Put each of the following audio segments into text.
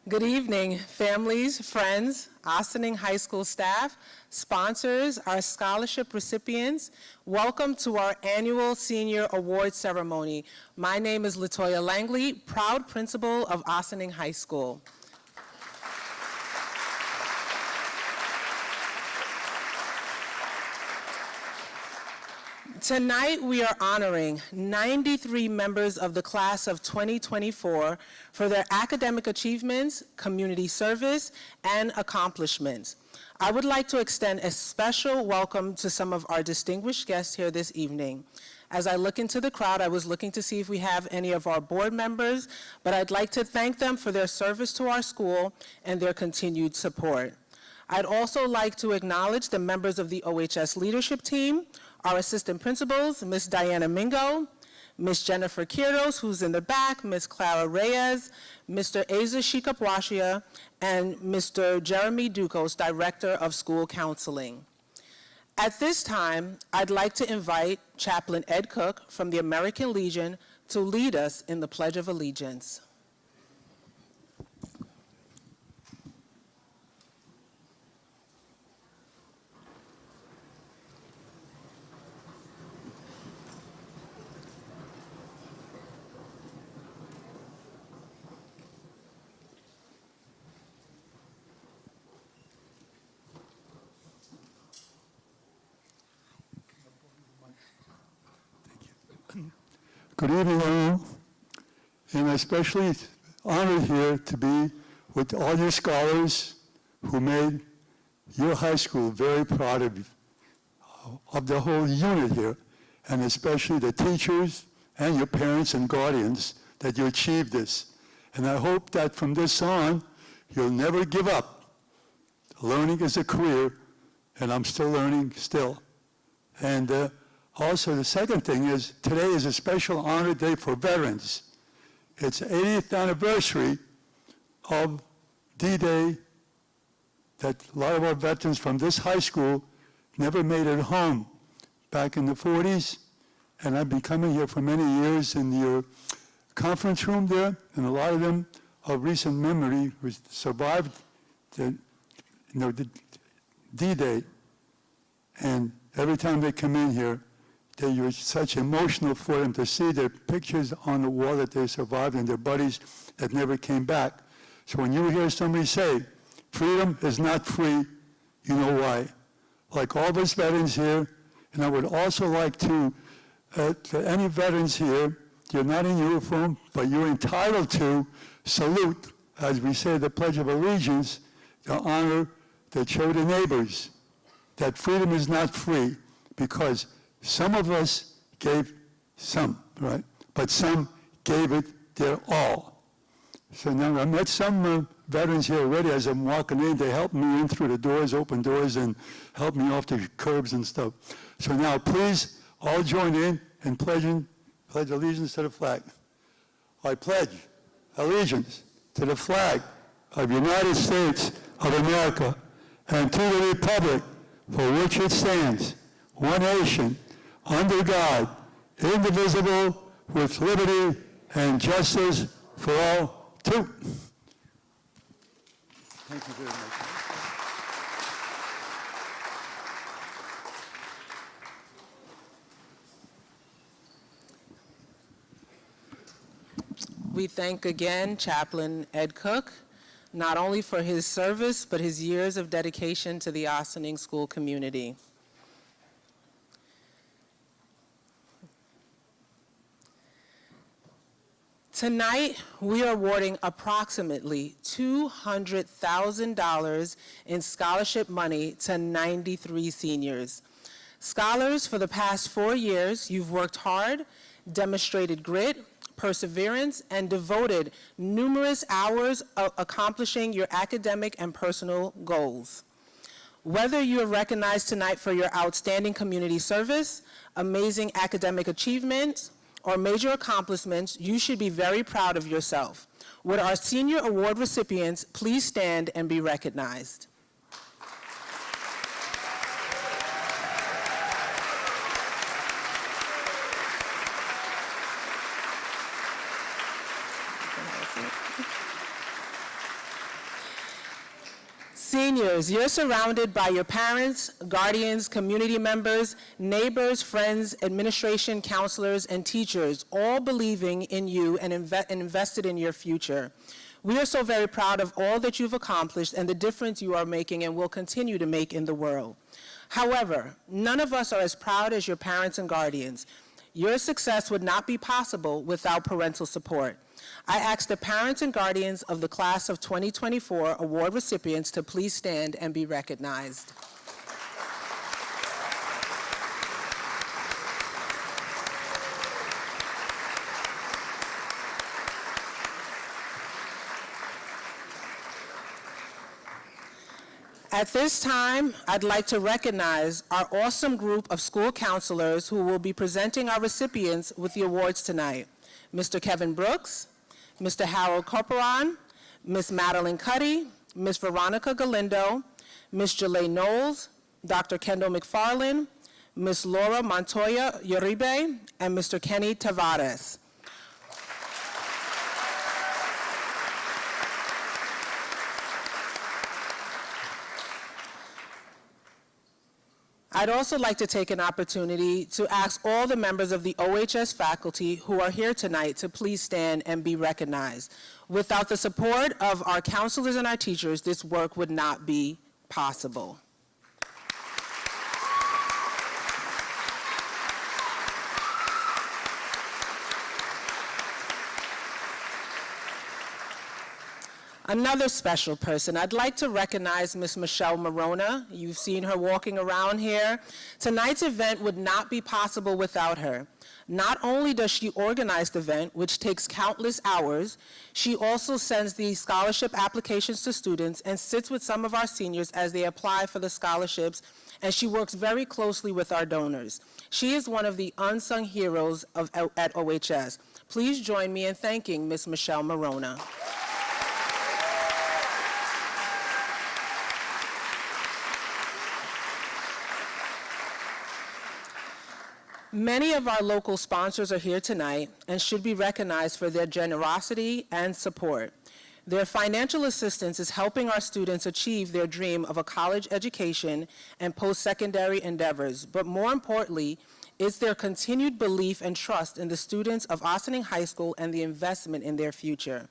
Good evening, families, friends, Ossining High School staff, sponsors, our scholarship recipients. Welcome to our annual Senior Award Ceremony. My name is Latoya Langley, proud principal of Ossining High School. Tonight, we are honoring 93 members of the class of 2024 for their academic achievements, community service, and accomplishments. I would like to extend a special welcome to some of our distinguished guests here this evening. As I look into the crowd, I was looking to see if we have any of our board members, but I'd like to thank them for their service to our school and their continued support. I'd also like to acknowledge the members of the OHS leadership team, our assistant principals, Ms. Diana Mingo, Ms. Jennifer Quiros, who's in the back, Ms. Clara Reyes, Mr. Asa Shikapwashia, and Mr. Jeremy Ducos, Director of School Counseling. At this time, I'd like to invite Chaplain Ed Cook from the American Legion to lead us in the Pledge of Allegiance. Good evening, all, and I'm especially honored here to be with all your scholars who made your high school very proud of the whole unit here, and especially the teachers and your parents and guardians that you achieved this. And I hope that from this on, you'll never give up. Learning is a career, and I'm still learning still. And also, the second thing is, today is a special honor day for veterans. It's 80th anniversary of D-Day, that a lot of our veterans from this high school never made it home back in the 40s. And I've been coming here for many years in your conference room there, and a lot of them of recent memory survived the D-Day. And every time they come in here, they were such emotional for them to see their pictures on the wall that they survived and their buddies that never came back. So when you hear somebody say, freedom is not free, you know why. Like all of us veterans here, and I would also like to any veterans here, you're not in uniform, but you're entitled to salute, as we say the Pledge of Allegiance, to honor the children neighbors. That freedom is not free, because some of us gave some, right? But some gave it their all. So now I met some veterans here already as I'm walking in. They helped me in through the doors, open doors, and helped me off the curbs and stuff. So now please all join in pledge allegiance to the flag. I pledge allegiance to the flag of the United States of America and to the republic for which it stands, one nation, under God, indivisible, with liberty and justice for all. Thank you very much. We thank again Chaplain Ed Cook, not only for his service, but his years of dedication to the Ossining School community. Tonight, we are awarding approximately $200,000 in scholarship money to 93 seniors. Scholars, for the past 4 years, you've worked hard, demonstrated grit, perseverance, and devoted numerous hours of accomplishing your academic and personal goals. Whether you are recognized tonight for your outstanding community service, amazing academic achievements, or major accomplishments, you should be very proud of yourself. Would our senior award recipients please stand and be recognized? Seniors, you're surrounded by your parents, guardians, community members, neighbors, friends, administration, counselors, and teachers, all believing in you and invested in your future. We are so very proud of all that you've accomplished and the difference you are making and will continue to make in the world. However, none of us are as proud as your parents and guardians. Your success would not be possible without parental support. I ask the parents and guardians of the class of 2024 award recipients to please stand and be recognized. At this time, I'd like to recognize our awesome group of school counselors who will be presenting our recipients with the awards tonight. Mr. Kevin Brooks, Mr. Harold Corporon, Ms. Madeline Cuddy, Ms. Veronica Galindo, Ms. Jalea Knowles, Dr. Kendall McFarland, Ms. Laura Montoya Uribe, and Mr. Kenny Tavares. I'd also like to take an opportunity to ask all the members of the OHS faculty who are here tonight to please stand and be recognized. Without the support of our counselors and our teachers, this work would not be possible. Another special person, I'd like to recognize Ms. Michelle Morona. You've seen her walking around here. Tonight's event would not be possible without her. Not only does she organize the event, which takes countless hours, she also sends the scholarship applications to students and sits with some of our seniors as they apply for the scholarships, and she works very closely with our donors. She is one of the unsung heroes at OHS. Please join me in thanking Ms. Michelle Morona. Many of our local sponsors are here tonight and should be recognized for their generosity and support. Their financial assistance is helping our students achieve their dream of a college education and post-secondary endeavors, but more importantly, it's their continued belief and trust in the students of Ossining High School and the investment in their future.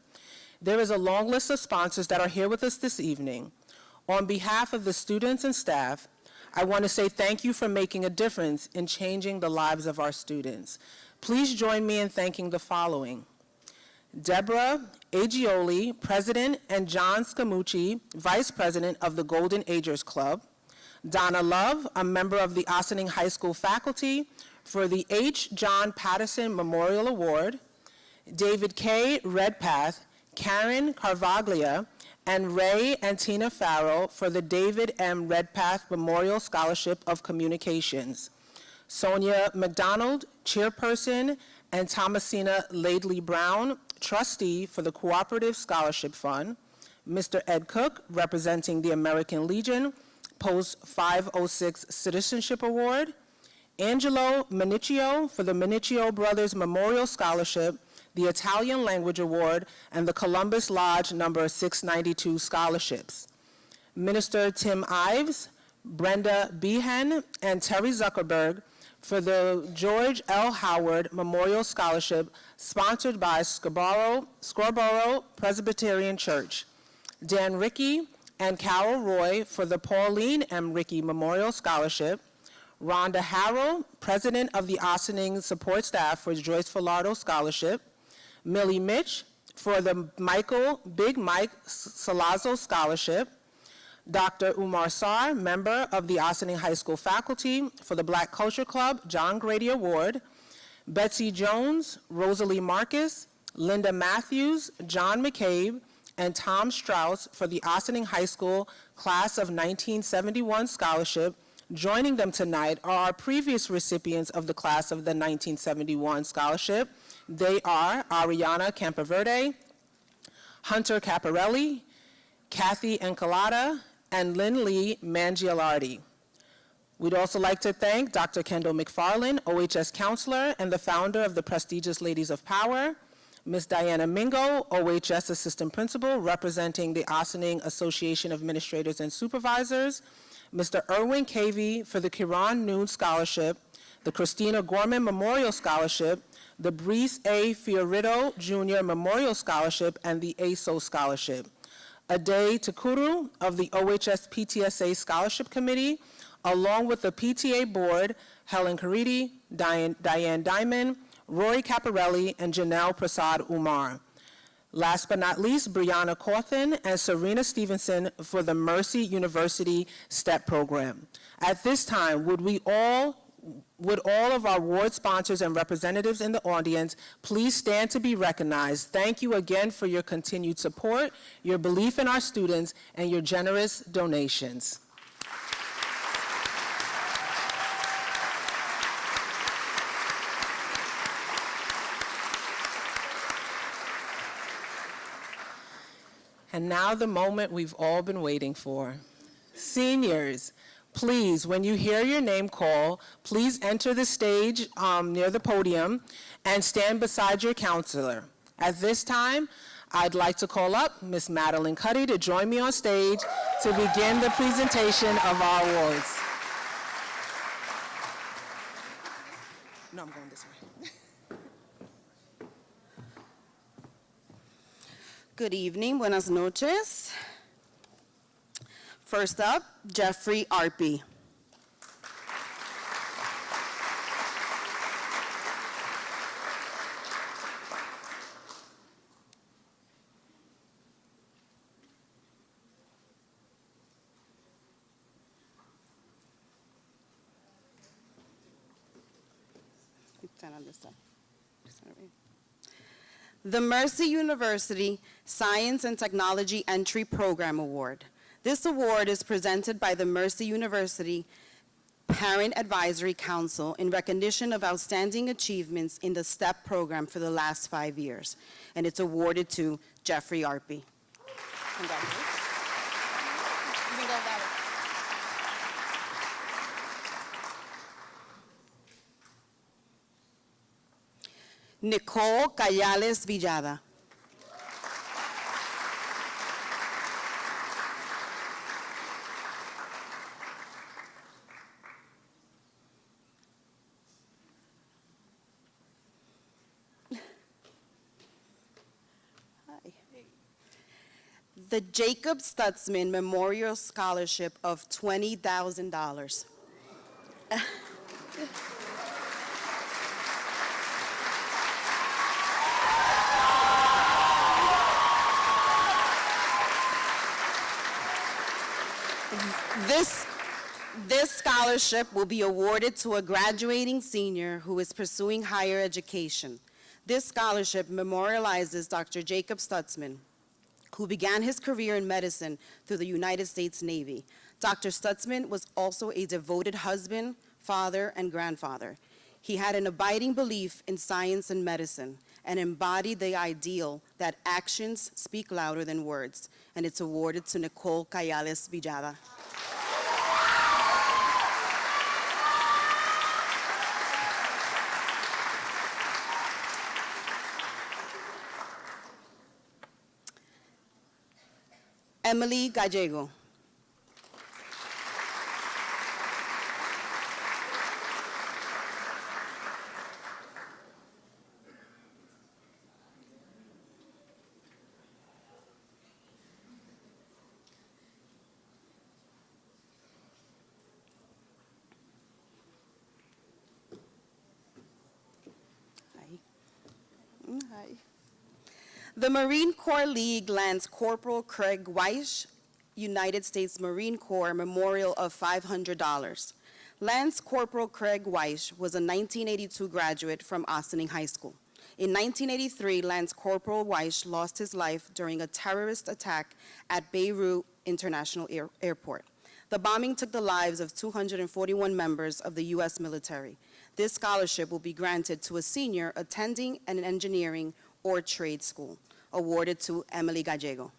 There is a long list of sponsors that are here with us this evening. On behalf of the students and staff, I want to say thank you for making a difference in changing the lives of our students. Please join me in thanking the following: Deborah Agioli, President, and John Scamucci, Vice President of the Golden Agers Club; Donna Love, a member of the Ossining High School faculty, for the H. John Patterson Memorial Award; David K. Redpath, Karen Carvaglia, and Ray and Tina Farrell for the David M. Redpath Memorial Scholarship of Communications; Sonia McDonald, Chairperson, and Thomasina Laidley Brown, Trustee for the Cooperative Scholarship Fund; Mr. Ed Cook, representing the American Legion, Post 506 Citizenship Award; Angelo Minicchio for the Minicchio Brothers Memorial Scholarship, the Italian Language Award, and the Columbus Lodge number 692 scholarships; Minister Tim Ives, Brenda Behan, and Terry Zuckerberg for the George L. Howard Memorial Scholarship, sponsored by Scarborough Presbyterian Church; Dan Rickey and Carol Roy for the Pauline M. Rickey Memorial Scholarship; Rhonda Harrell, President of the Ossining Support Staff for Joyce Filardo Scholarship; Millie Mitch for the Big Mike Salazzo Scholarship; Dr. Umar Sar, member of the Ossining High School faculty for the Black Culture Club John Grady Award; Betsy Jones, Rosalie Marcus, Linda Matthews, John McCabe, and Tom Strauss for the Ossining High School Class of 1971 Scholarship. Joining them tonight are our previous recipients of the Class of the 1971 Scholarship. They are Ariana Campoverde, Hunter Caparelli, Kathy Encolada, and Lynn Lee Mangialardi. We'd also like to thank Dr. Kendall McFarland, OHS counselor and the founder of the prestigious Ladies of Power, Ms. Diana Mingo, OHS Assistant Principal, representing the Ossining Association of Administrators and Supervisors. Mr. Erwin Cavey for the Kiran Noon Scholarship, the Christina Gorman Memorial Scholarship, the Brees A. Fiorito Jr. Memorial Scholarship, and the ASO Scholarship. Ade Takuru of the OHS PTSA Scholarship Committee, along with the PTA Board, Helen Caridi, Diane Diamond, Rory Caparelli, and Janelle Prasad Umar. Last but not least, Brianna Cawthon and Serena Stevenson for the Mercy University STEP program. At this time, would all of our award sponsors and representatives in the audience please stand to be recognized? Thank you again for your continued support, your belief in our students, and your generous donations. And now the moment we've all been waiting for. Seniors, please, when you hear your name call, please enter the stage near the podium and stand beside your counselor. At this time, I'd like to call up Ms. Madeline Cuddy to join me on stage to begin the presentation of our awards. No, I'm going this way. Good evening, buenas noches. First up, Jeffrey Arpey. Stand on this side. The Mercy University Science and Technology Entry Program Award. This award is presented by the Mercy University Parent Advisory Council in recognition of outstanding achievements in the STEP program for the last 5 years, and it's awarded to Jeffrey Arpey. Congratulations. You can go that way. Nicole Cayales Villada. Hi. The Jacob Stutzman Memorial Scholarship of $20,000. This scholarship will be awarded to a graduating senior who is pursuing higher education. This scholarship memorializes Dr. Jacob Stutzman, who began his career in medicine through the United States Navy. Dr. Stutzman was also a devoted husband, father, and grandfather. He had an abiding belief in science and medicine and embodied the ideal that actions speak louder than words, and it's awarded to Nicole Cayales Villada. Emily Gallego. Hi. The Marine Corps League Lance Corporal Craig Weish, United States Marine Corps Memorial of $500. Lance Corporal Craig Weish was a 1982 graduate from Ossining High School. In 1983, Lance Corporal Weish lost his life during a terrorist attack at Beirut International Airport. The bombing took the lives of 241 members of the U.S. military. This scholarship will be granted to a senior attending an engineering or trade school, awarded to Emily Gallego.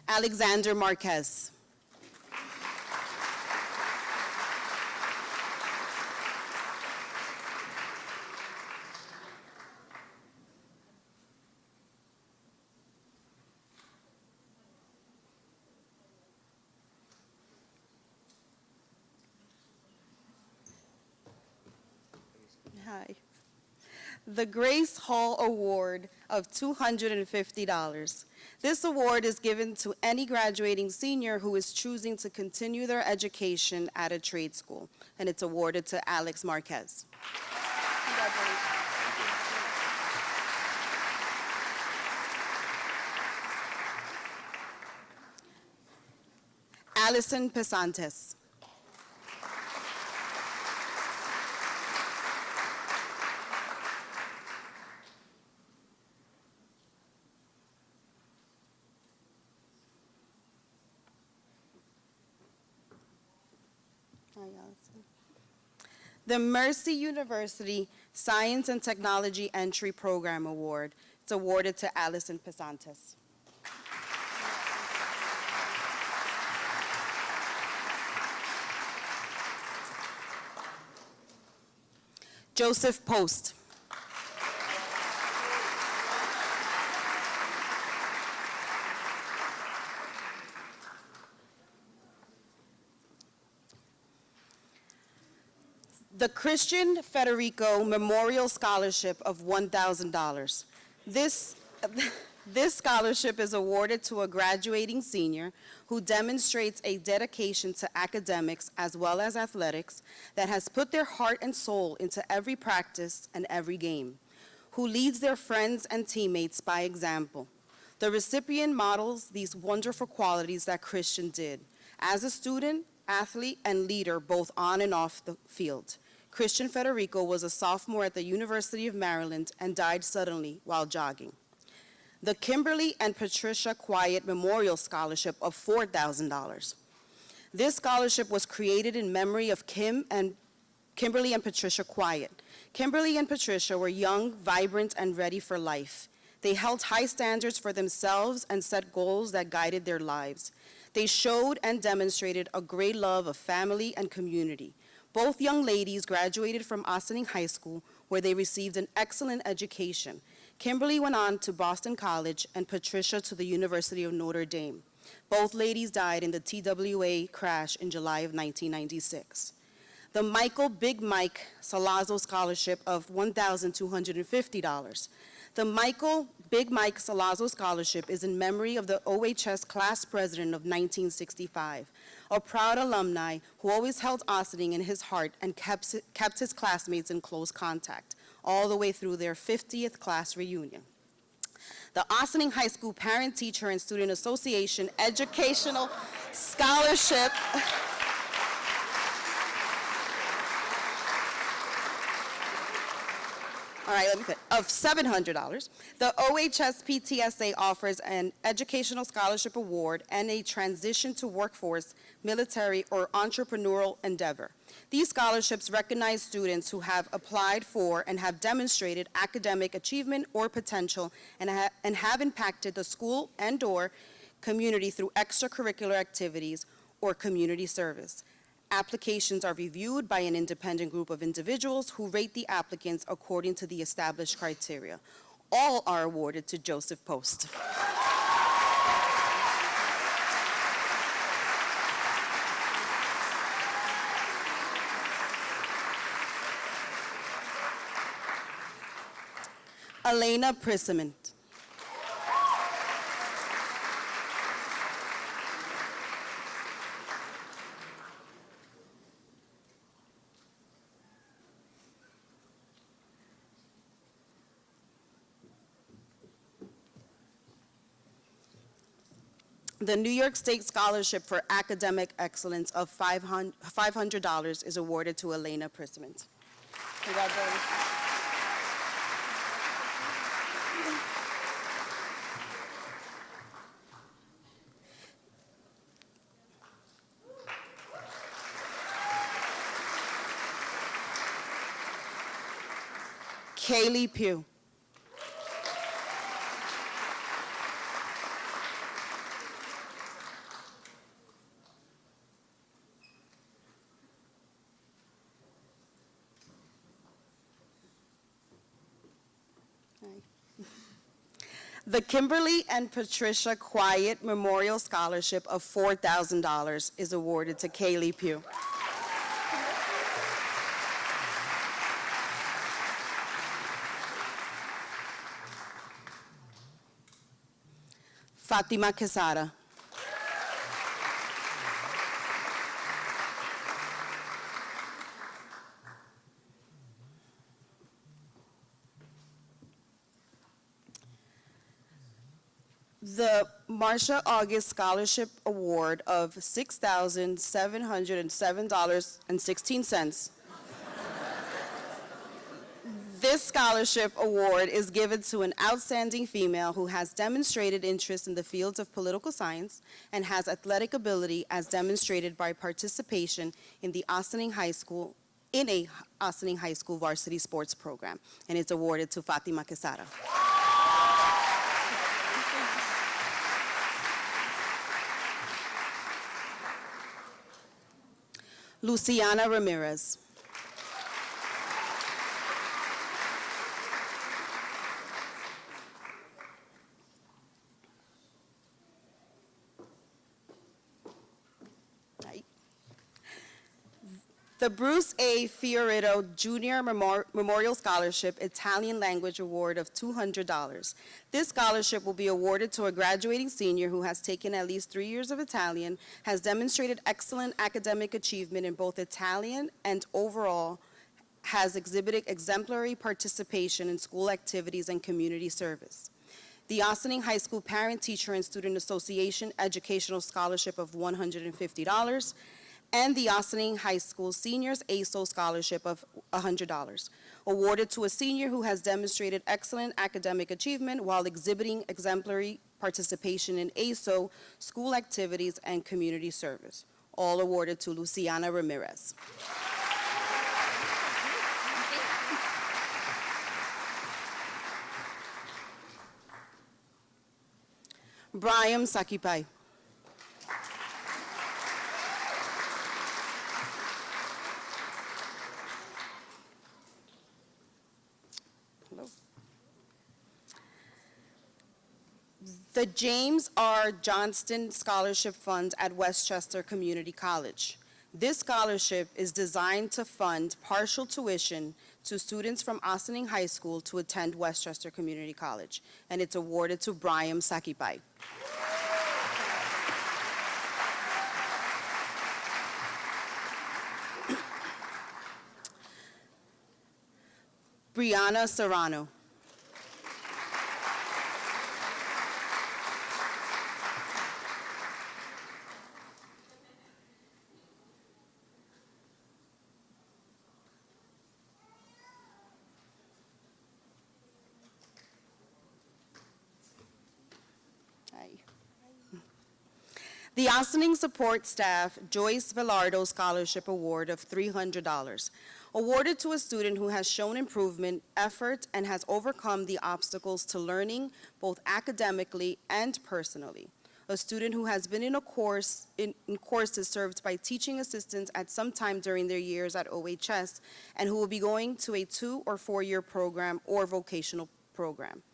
Alexander Marquez. the Grace Hall Award of $250. This award is given to any graduating senior who is choosing to continue their education at a trade school, and it's awarded to Alex Marquez. Congratulations. Allison Pesantes. Hi, Allison. The Mercy University Science and Technology Entry Program Award. It's awarded to Allison Pesantes. Joseph Post. The Christian Federico Memorial Scholarship of $1,000. This scholarship is awarded to a graduating senior who demonstrates a dedication to academics as well as athletics, that has put their heart and soul into every practice and every game, who leads their friends and teammates by example. The recipient models these wonderful qualities that Christian did as a student, athlete, and leader both on and off the field. Christian Federico was a sophomore at the University of Maryland and died suddenly while jogging. The Kimberly and Patricia Quiet Memorial Scholarship of $4,000. This scholarship was created in memory of Kimberly and Patricia Quiet. Kimberly and Patricia were young, vibrant, and ready for life. They held high standards for themselves and set goals that guided their lives. They showed and demonstrated a great love of family and community. Both young ladies graduated from Ossining High School, where they received an excellent education. Kimberly went on to Boston College and Patricia to the University of Notre Dame. Both ladies died in the TWA crash in July of 1996. The Michael Big Mike Salazzo Scholarship of $1,250. The Michael Big Mike Salazzo Scholarship is in memory of the OHS class president of 1965, a proud alumni who always held Ossining in his heart and kept his classmates in close contact, all the way through their 50th class reunion. The Ossining High School Parent, Teacher, and Student Association Educational Scholarship of $700. The OHS PTSA offers an educational scholarship award and a transition to workforce, military, or entrepreneurial endeavor. These scholarships recognize students who have applied for and have demonstrated academic achievement or potential and have impacted the school and/or community through extracurricular activities or community service. Applications are reviewed by an independent group of individuals who rate the applicants according to the established criteria. All are awarded to Joseph Post. Elena Prissament. The New York State Scholarship for Academic Excellence of $500 is awarded to Elena Prissament. Congratulations. Kaylee Pugh. The Kimberly and Patricia Quiet Memorial Scholarship of $4,000 is awarded to Kaylee Pugh. Fatima Quesada. The Marcia August Scholarship Award of $6,707.16. This scholarship award is given to an outstanding female who has demonstrated interest in the fields of political science and has athletic ability as demonstrated by participation in the Ossining High School varsity sports program, and it's awarded to Fatima Quesada. Luciana Ramirez. The Bruce A. Fiorito Jr. Memorial Scholarship Italian Language Award of $200. This scholarship will be awarded to a graduating senior who has taken at least 3 years of Italian, has demonstrated excellent academic achievement in both Italian and overall, has exhibited exemplary participation in school activities and community service. The Ossining High School Parent, Teacher, and Student Association Educational Scholarship of $150, and the Ossining High School Seniors ASO Scholarship of $100, awarded to a senior who has demonstrated excellent academic achievement while exhibiting exemplary participation in ASO, school activities, and community service. All awarded to Luciana Ramirez. Brian Sakipai. The James R. Johnston Scholarship Fund at Westchester Community College. This scholarship is designed to fund partial tuition to students from Ossining High School to attend Westchester Community College, and it's awarded to Brian Sakipai. Brianna Serrano. The Ossining Support Staff Joyce Velardo Scholarship Award of $300, awarded to a student who has shown improvement, effort, and has overcome the obstacles to learning both academically and personally. A student who has been in courses served by teaching assistants at some time during their years at OHS, and who will be going to a 2 or 4 year program or vocational program.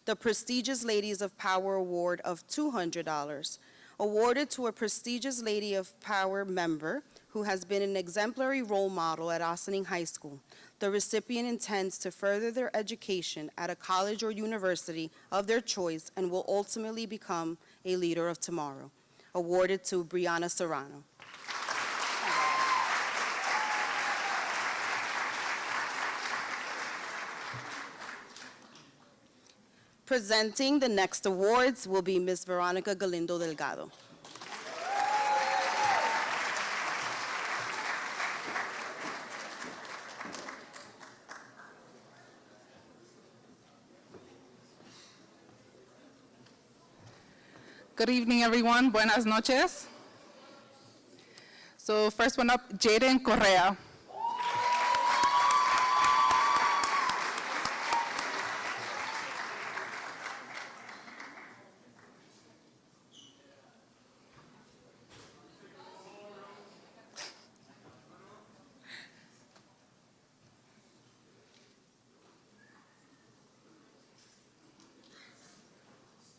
The prestigious Ladies of Power Award of $200, awarded to a prestigious Lady of Power member who has been an exemplary role model at Ossining High School. The recipient intends to further their education at a college or university of their choice and will ultimately become a leader of tomorrow. Awarded to Brianna Serrano. Presenting the next awards will be Ms. Veronica Galindo Delgado. Good evening, everyone. Buenas noches. So first one up, Jaden Correa.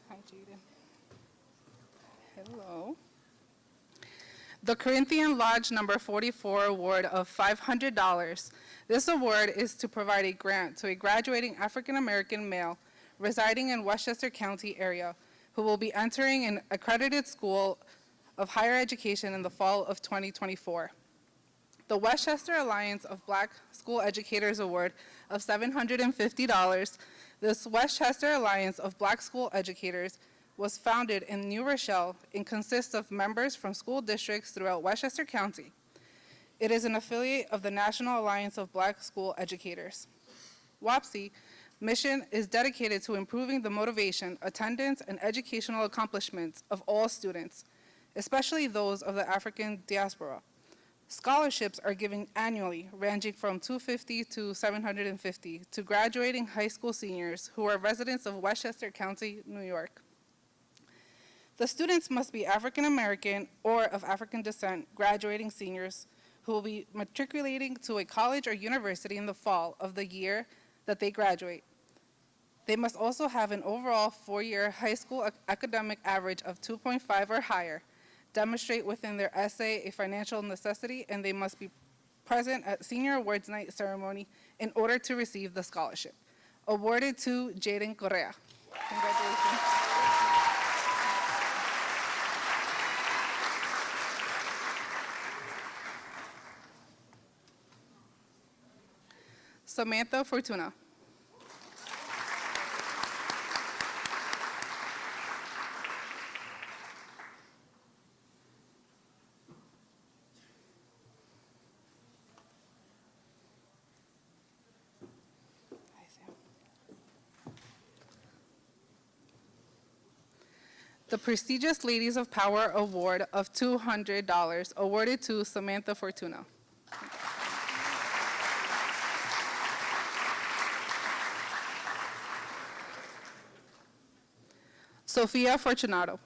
Hi, Jaden. Hello. The Corinthian Lodge number 44 award of $500. This award is to provide a grant to a graduating African-American male residing in Westchester County area who will be entering an accredited school of higher education in the fall of 2024. The Westchester Alliance of Black School Educators Award of $750. This Westchester Alliance of Black School Educators was founded in New Rochelle and consists of members from school districts throughout Westchester County. It is an affiliate of the National Alliance of Black School Educators. WAPSE mission is dedicated to improving the motivation, attendance, and educational accomplishments of all students, especially those of the African diaspora. Scholarships are given annually, ranging from $250 to $750 to graduating high school seniors who are residents of Westchester County, New York. The students must be African American or of African descent graduating seniors who will be matriculating to a college or university in the fall of the year that they graduate. They must also have an overall four-year high school academic average of 2.5 or higher, demonstrate within their essay a financial necessity, and they must be present at Senior Awards Night ceremony in order to receive the scholarship. Awarded to Jaden Correa. Congratulations. Samantha Fortuna. The prestigious Ladies of Power Award of $200 awarded to Samantha Fortuna. Sofia Fortunato.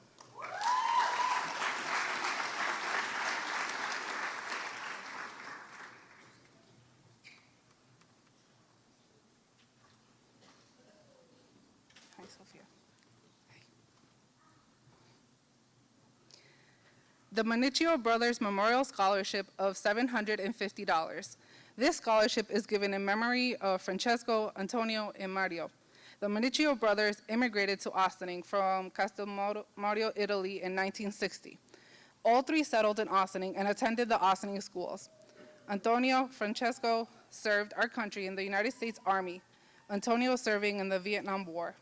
Hi, Sophia. The Manicchio Brothers Memorial Scholarship of $750. This scholarship is given in memory of Francesco, Antonio, and Mario. The Manicchio brothers immigrated to Ossining from Castelmario, Italy in 1960. All three settled in Ossining and attended the Ossining schools. Antonio Francesco served our country in the United States Army, Antonio serving in the Vietnam War.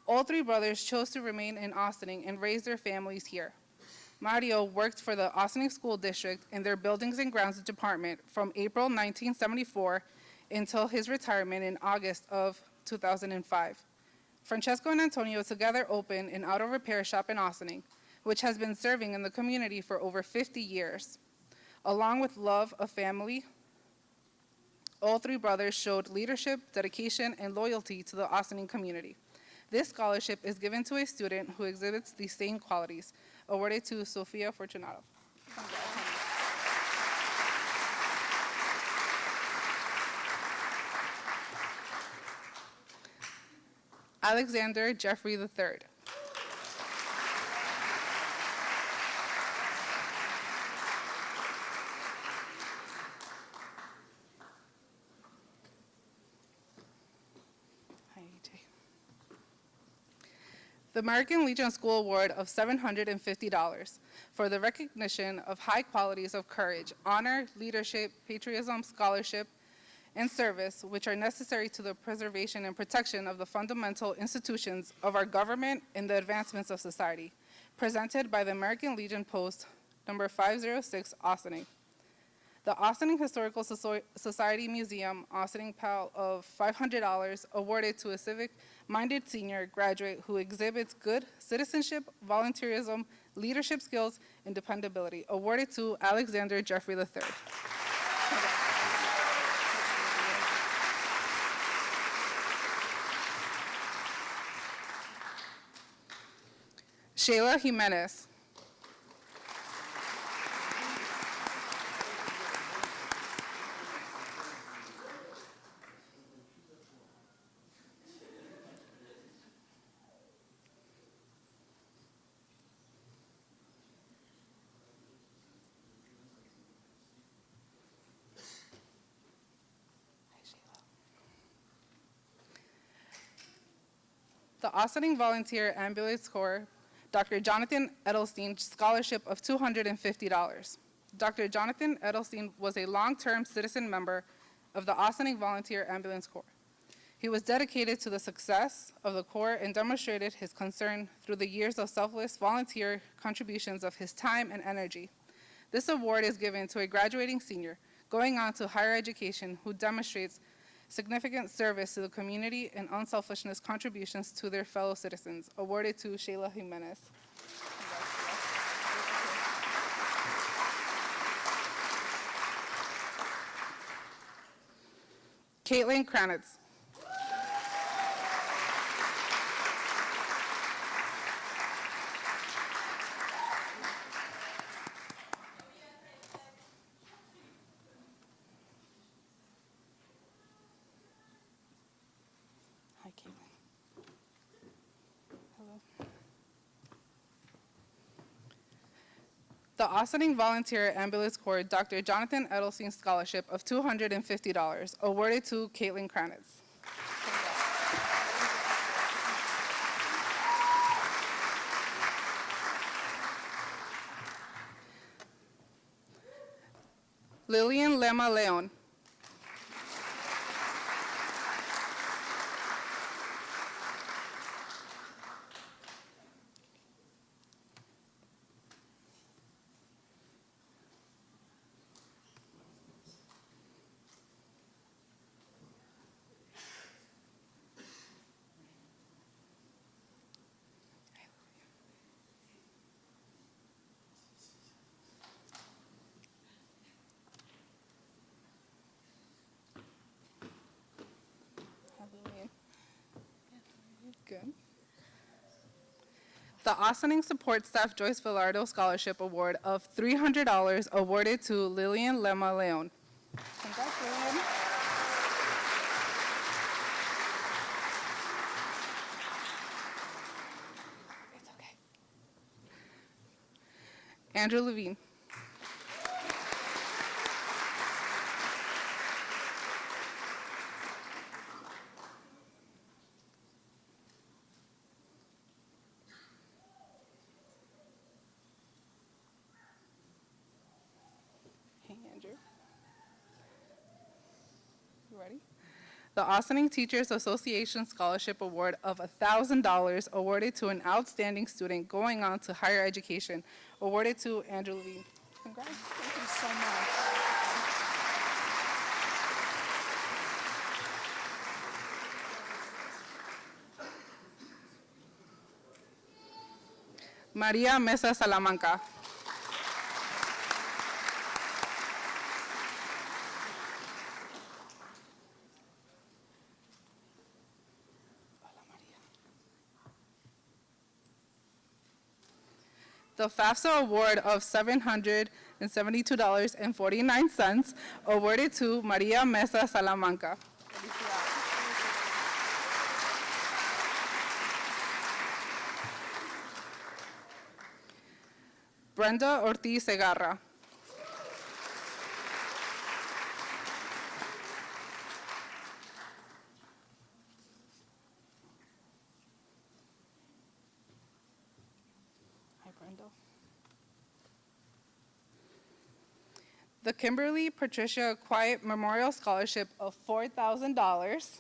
All three brothers chose to remain in Ossining and raise their families here. Mario worked for the Ossining School District in their Buildings and Grounds Department from April 1974 until his retirement in August of 2005. Francesco and Antonio together opened an auto repair shop in Ossining, which has been serving in the community for over 50 years. Along with love of family, all three brothers showed leadership, dedication, and loyalty to the Ossining community. This scholarship is given to a student who exhibits these same qualities, awarded to Sofia Fortunato. Alexander Jeffrey III. Hi, AJ. The American Legion School Award of $750 for the recognition of high qualities of courage, honor, leadership, patriotism, scholarship, and service, which are necessary to the preservation and protection of the fundamental institutions of our government and the advancements of society, presented by the American Legion Post number 506, Ossining. The Ossining Historical Society Museum, Ossining PAL of $500, awarded to a civic-minded senior graduate who exhibits good citizenship, volunteerism, leadership skills, and dependability, awarded to Alexander Jeffrey III. Shayla Jimenez. The Austining Volunteer Ambulance Corps, Dr. Jonathan Edelstein Scholarship of $250. Dr. Jonathan Edelstein was a long-term citizen member of the Austining Volunteer Ambulance Corps. He was dedicated to the success of the Corps and demonstrated his concern through the years of selfless volunteer contributions of his time and energy. This award is given to a graduating senior going on to higher education who demonstrates significant service to the community and unselfishness contributions to their fellow citizens. Awarded to Shayla Jimenez. Caitlin Kranitz. Hi, Caitlin. Hello. The Austining Volunteer Ambulance Corps Dr. Jonathan Edelstein Scholarship of $250, awarded to Caitlin Kranitz. Lillian Lema Leon. Good. The Austining Support Staff Joyce Villardo Scholarship Award of $300 awarded to Lillian Lema Leon. Congrats, Lillian. It's okay. Andrew Levine. Hey, Andrew. You ready? The Austining Teachers Association Scholarship Award of $1,000 awarded to an outstanding student going on to higher education, awarded to Andrew Levine. Congrats. Thank you so much. Maria Mesa Salamanca. The FAFSA Award of $772.49 awarded to Maria Mesa Salamanca. Brenda Ortiz Segarra. Hi, Brenda. The Kimberly Patricia Quiet Memorial Scholarship of $4,000.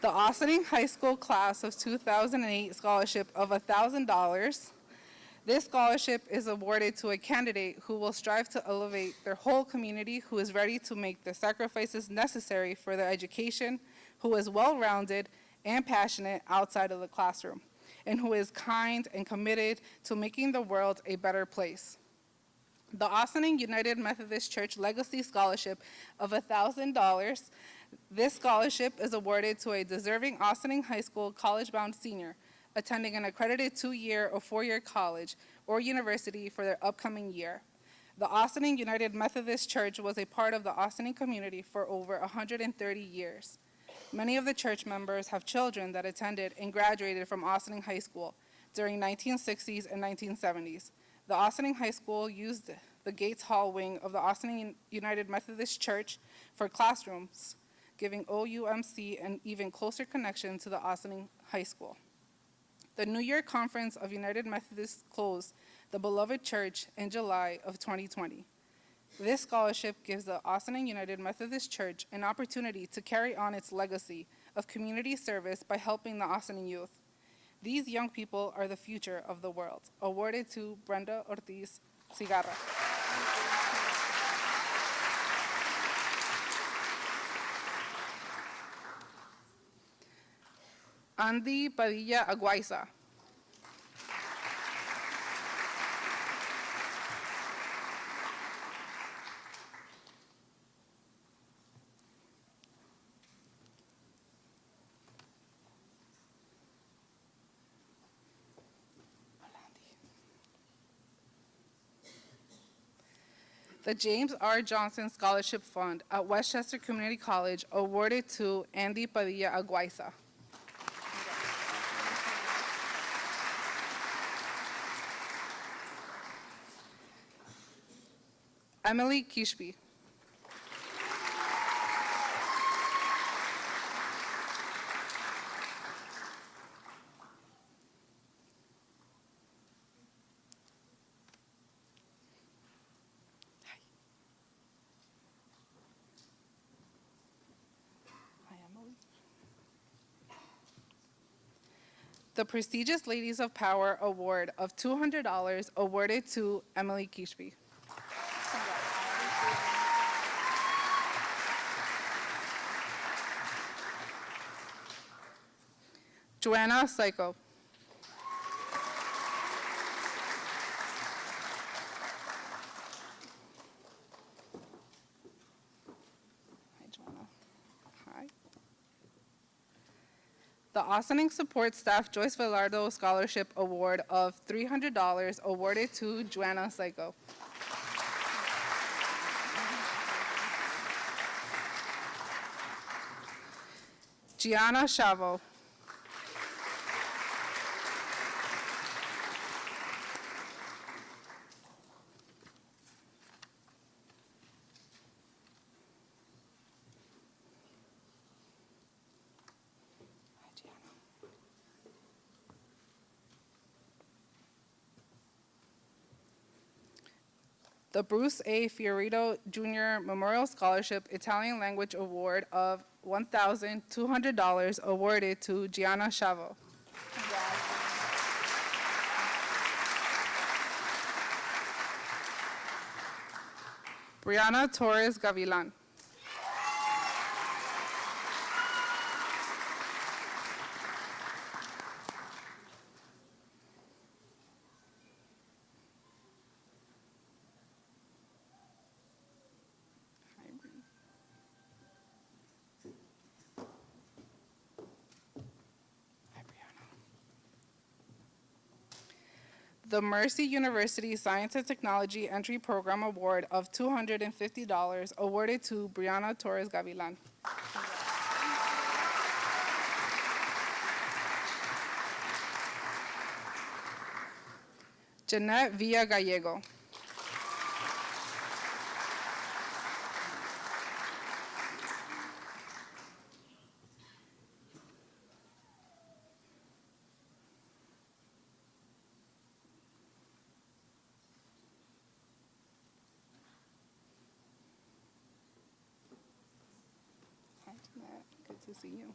The Austining High School Class of 2008 Scholarship of $1,000. This scholarship is awarded to a candidate who will strive to elevate their whole community, who is ready to make the sacrifices necessary for their education, who is well-rounded and passionate outside of the classroom, and who is kind and committed to making the world a better place. The Austining United Methodist Church Legacy Scholarship of $1,000. This scholarship is awarded to a deserving Austining High School college-bound senior attending an accredited 2-year or 4-year college or university for their upcoming year. The Austining United Methodist Church was a part of the Austining community for over 130 years. Many of the church members have children that attended and graduated from Austining High School during 1960s and 1970s. The Austining High School used the Gates Hall wing of the Austining United Methodist Church for classrooms, giving OUMC an even closer connection to the Ossining High School. The New Year Conference of United Methodists closed the beloved church in July of 2020. This scholarship gives the Ossining United Methodist Church an opportunity to carry on its legacy of community service by helping the Ossining youth. These young people are the future of the world. Awarded to Brenda Ortiz Cigarra. Andy Padilla Aguaiza. The James R. Johnson Scholarship Fund at Westchester Community College awarded to Andy Padilla Aguaiza. Emily Kishby. Hi, Emily. The prestigious Ladies of Power Award of $200 awarded to Emily Kishby. Joanna Psycho. Hi, Joanna. Hi. The Ossining Support Staff Joyce Velardo Scholarship Award of $300 awarded to Joanna Psycho. Gianna Chavo. The Bruce A. Fiorito Jr. Memorial Scholarship Italian Language Award of $1,200 awarded to Gianna Chavo. Brianna Torres Gavilan. The Mercy University Science and Technology Entry Program Award of $250 awarded to Brianna Torres Gavilan. Jeanette Villa Gallego. Hi, Jeanette. Good to see you.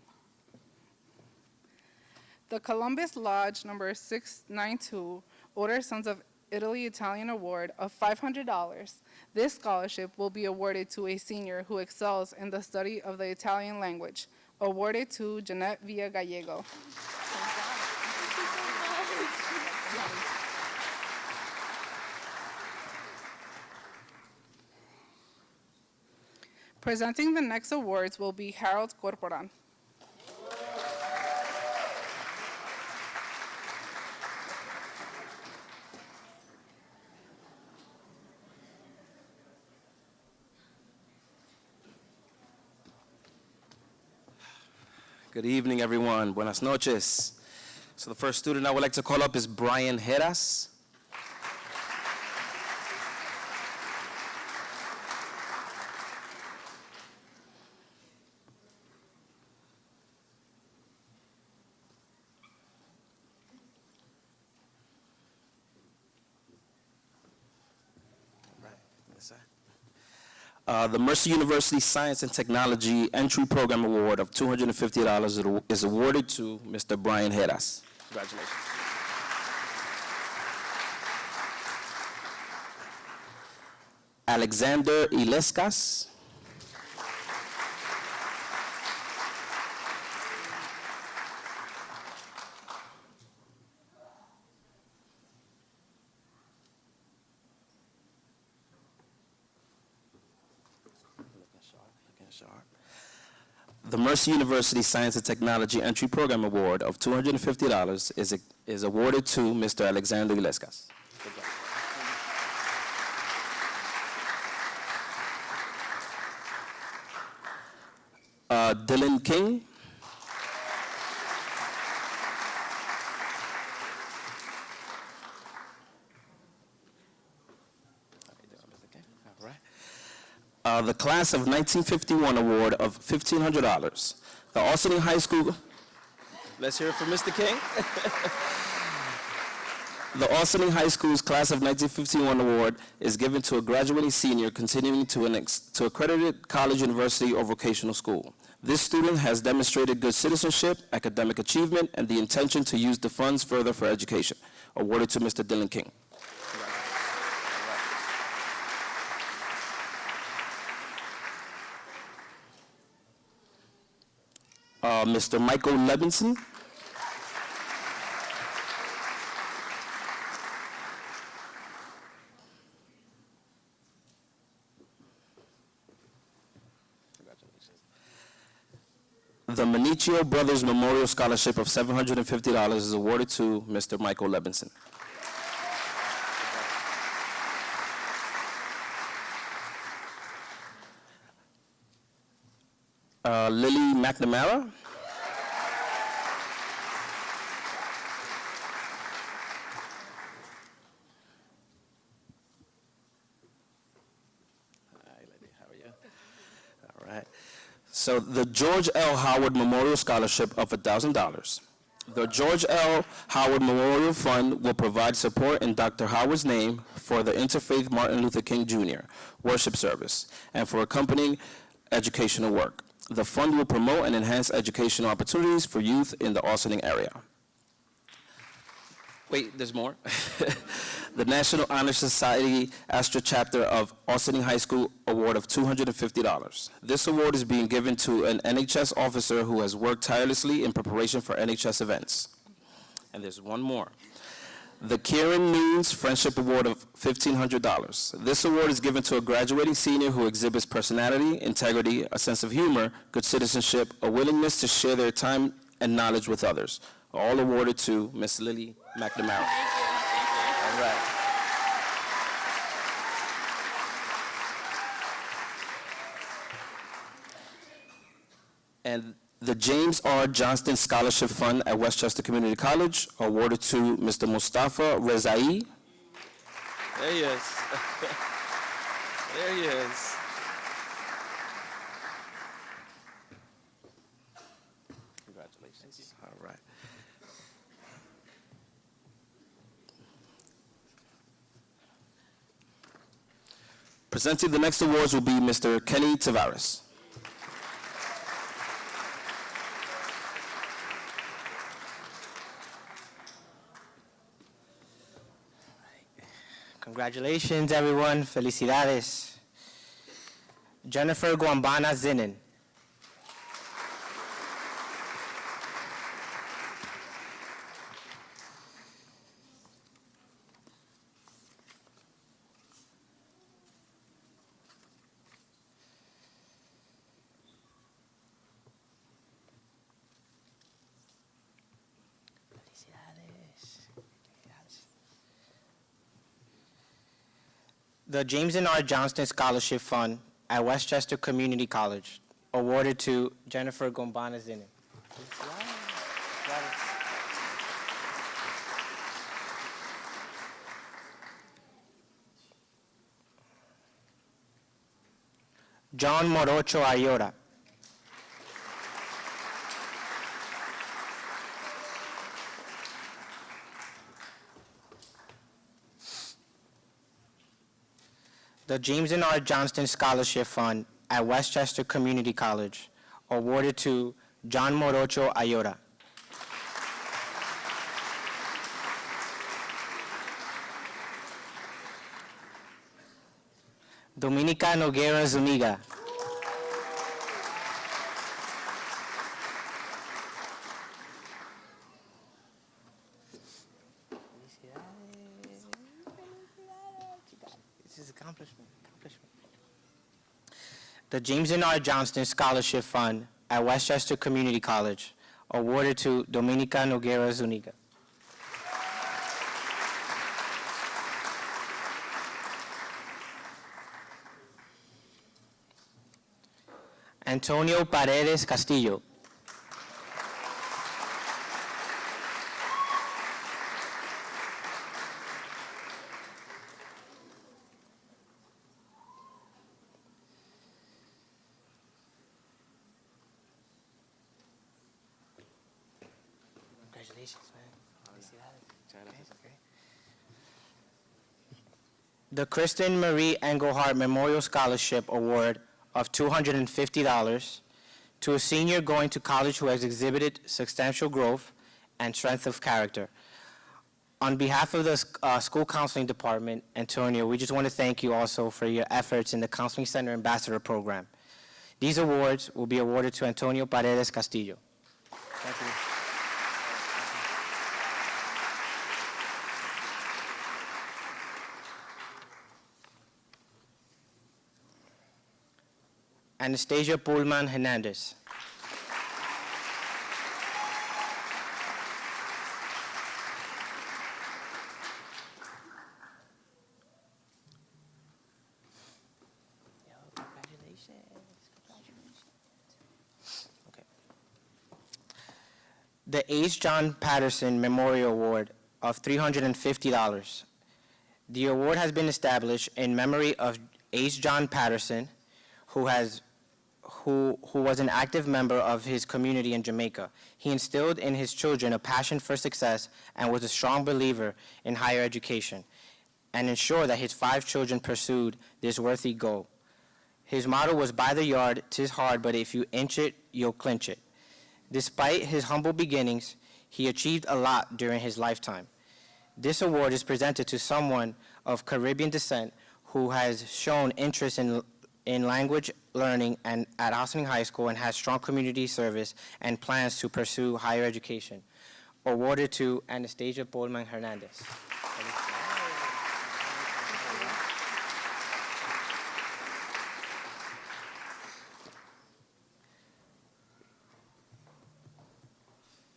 The Columbus Lodge number 692 Order Sons of Italy Italian Award of $500. This scholarship will be awarded to a senior who excels in the study of the Italian language. Awarded to Jeanette Villa Gallego. Presenting the next awards will be Harold Corporan. Good evening, everyone. Buenas noches. So the first student I would like to call up is Brian Heras. The Mercer University Science and Technology Entry Program Award of $250 is awarded to Mr. Brian Heras. Congratulations. Alexander Ilescas. The Mercer University Science and Technology Entry Program Award of $250 is awarded to Mr. Alexander Ilescas. Dylan King. All right. The Class of 1951 Award of $1,500. The Austin High School. Let's hear it for Mr. King. The Austin High School's Class of 1951 Award is given to a graduating senior continuing to an accredited college, university, or vocational school. This student has demonstrated good citizenship, academic achievement, and the intention to use the funds further for education. Awarded to Mr. Dylan King. Mr. Michael Levinson. The Manicchio Brothers Memorial Scholarship of $750 is awarded to Mr. Michael Levinson. Lily McNamara. Hi, Lily. How are you? All right. So the George L. Howard Memorial Scholarship of $1,000. The George L. Howard Memorial Fund will provide support in Dr. Howard's name for the Interfaith Martin Luther King Jr. worship service and for accompanying educational work. The fund will promote and enhance educational opportunities for youth in the Austining area. Wait, there's more. The National Honor Society Astra Chapter of Austining High School Award of $250. This award is being given to an NHS officer who has worked tirelessly in preparation for NHS events. And there's one more. The Kieran Nunes Friendship Award of $1,500. This award is given to a graduating senior who exhibits personality, integrity, a sense of humor, good citizenship, a willingness to share their time and knowledge with others. All awarded to Miss Lily McNamara. All right. And the James R. Johnston Scholarship Fund at Westchester Community College, awarded to Mr. Mustafa Rezai. There he is. There he is. Congratulations. All right. Presenting the next awards will be Mr. Kenny Tavares. Congratulations, everyone. Felicidades. Jennifer Guambana Zinin. The James and R. Johnston Scholarship Fund at Westchester Community College, awarded to Jennifer Gombana Zinin. John Morocho Ayora. The James and R. Johnston Scholarship Fund at Westchester Community College, awarded to John Morocho Ayora. Dominica Noguera Zuniga. This is accomplishment. The James and R. Johnston Scholarship Fund at Westchester Community College, awarded to Dominica Noguera Zuniga. Antonio Paredes Castillo. Congratulations, man. The Kristen Marie Engelhardt Memorial Scholarship Award of $250 to a senior going to college who has exhibited substantial growth and strength of character. On behalf of the school counseling department, Antonio, we just want to thank you also for your efforts in the Counseling Center Ambassador Program. These awards will be awarded to Antonio Paredes Castillo. Thank you. Anastasia Pullman Hernandez. Okay. The H. John Patterson Memorial Award of $350. The award has been established in memory of H. John Patterson, who was an active member of his community in Jamaica. He instilled in his children a passion for success and was a strong believer in higher education, and ensured that his 5 children pursued this worthy goal. His motto was, "By the yard, 'tis hard, but if you inch it, you'll clinch it." Despite his humble beginnings, he achieved a lot during his lifetime. This award is presented to someone of Caribbean descent who has shown interest in language learning and at Ossining High School and has strong community service and plans to pursue higher education. Awarded to Anastasia Pullman Hernandez.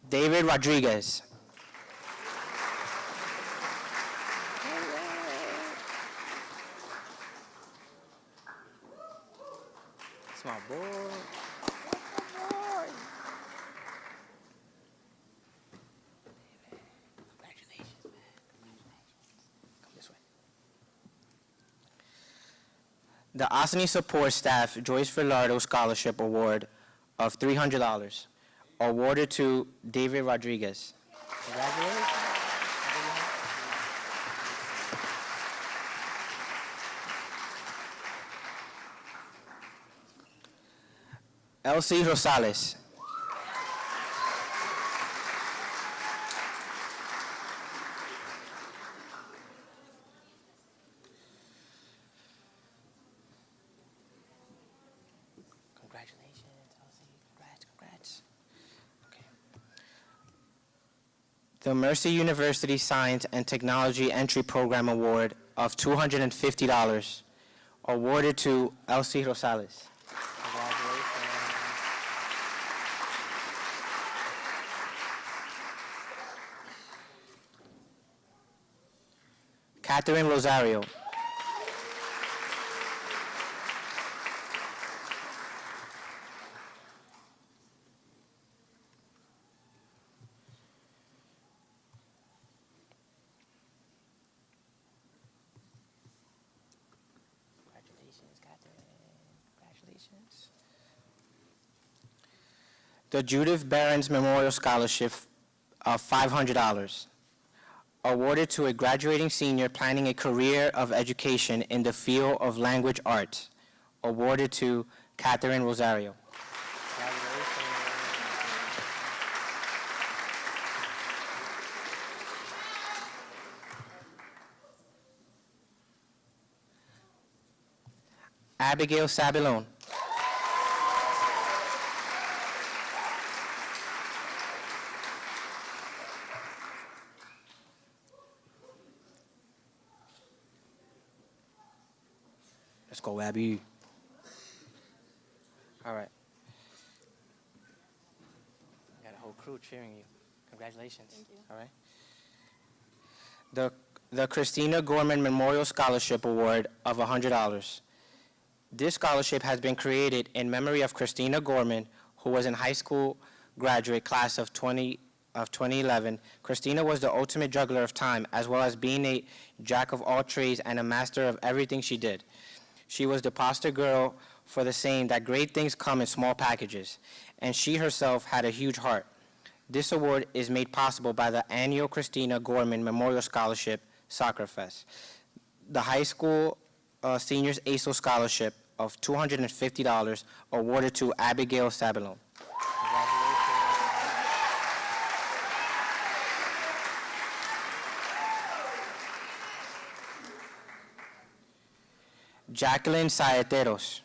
David Rodriguez. That's my boy. Congratulations, man. Come this way. The Ossining Support Staff Joyce Filardo Scholarship Award of $300, awarded to David Rodriguez. Congratulations. Elsie Rosales. Congratulations, Elsie. Congrats. Okay. The Mercy University Science and Technology Entry Program Award of $250, awarded to Elsie Rosales. Catherine Rosario. Congratulations, Catherine. Congratulations. The Judith Behrens Memorial Scholarship of $500, awarded to a graduating senior planning a career of education in the field of language arts, awarded to Catherine Rosario. Abigail Sabilon. Let's go, Abby. All right. Got a whole crew cheering you. Congratulations. Thank you. All right. The Christina Gorman Memorial Scholarship Award of $100. This scholarship has been created in memory of Christina Gorman, who was in high school graduate class of 2011. Christina was the ultimate juggler of time, as well as being a jack of all trades and a master of everything she did. She was the poster girl for the saying that great things come in small packages, and she herself had a huge heart. This award is made possible by the annual Christina Gorman Memorial Scholarship Soccer Fest. The high school seniors ASO scholarship of $250 awarded to Abigail Sabilon. Jacqueline Saeteros.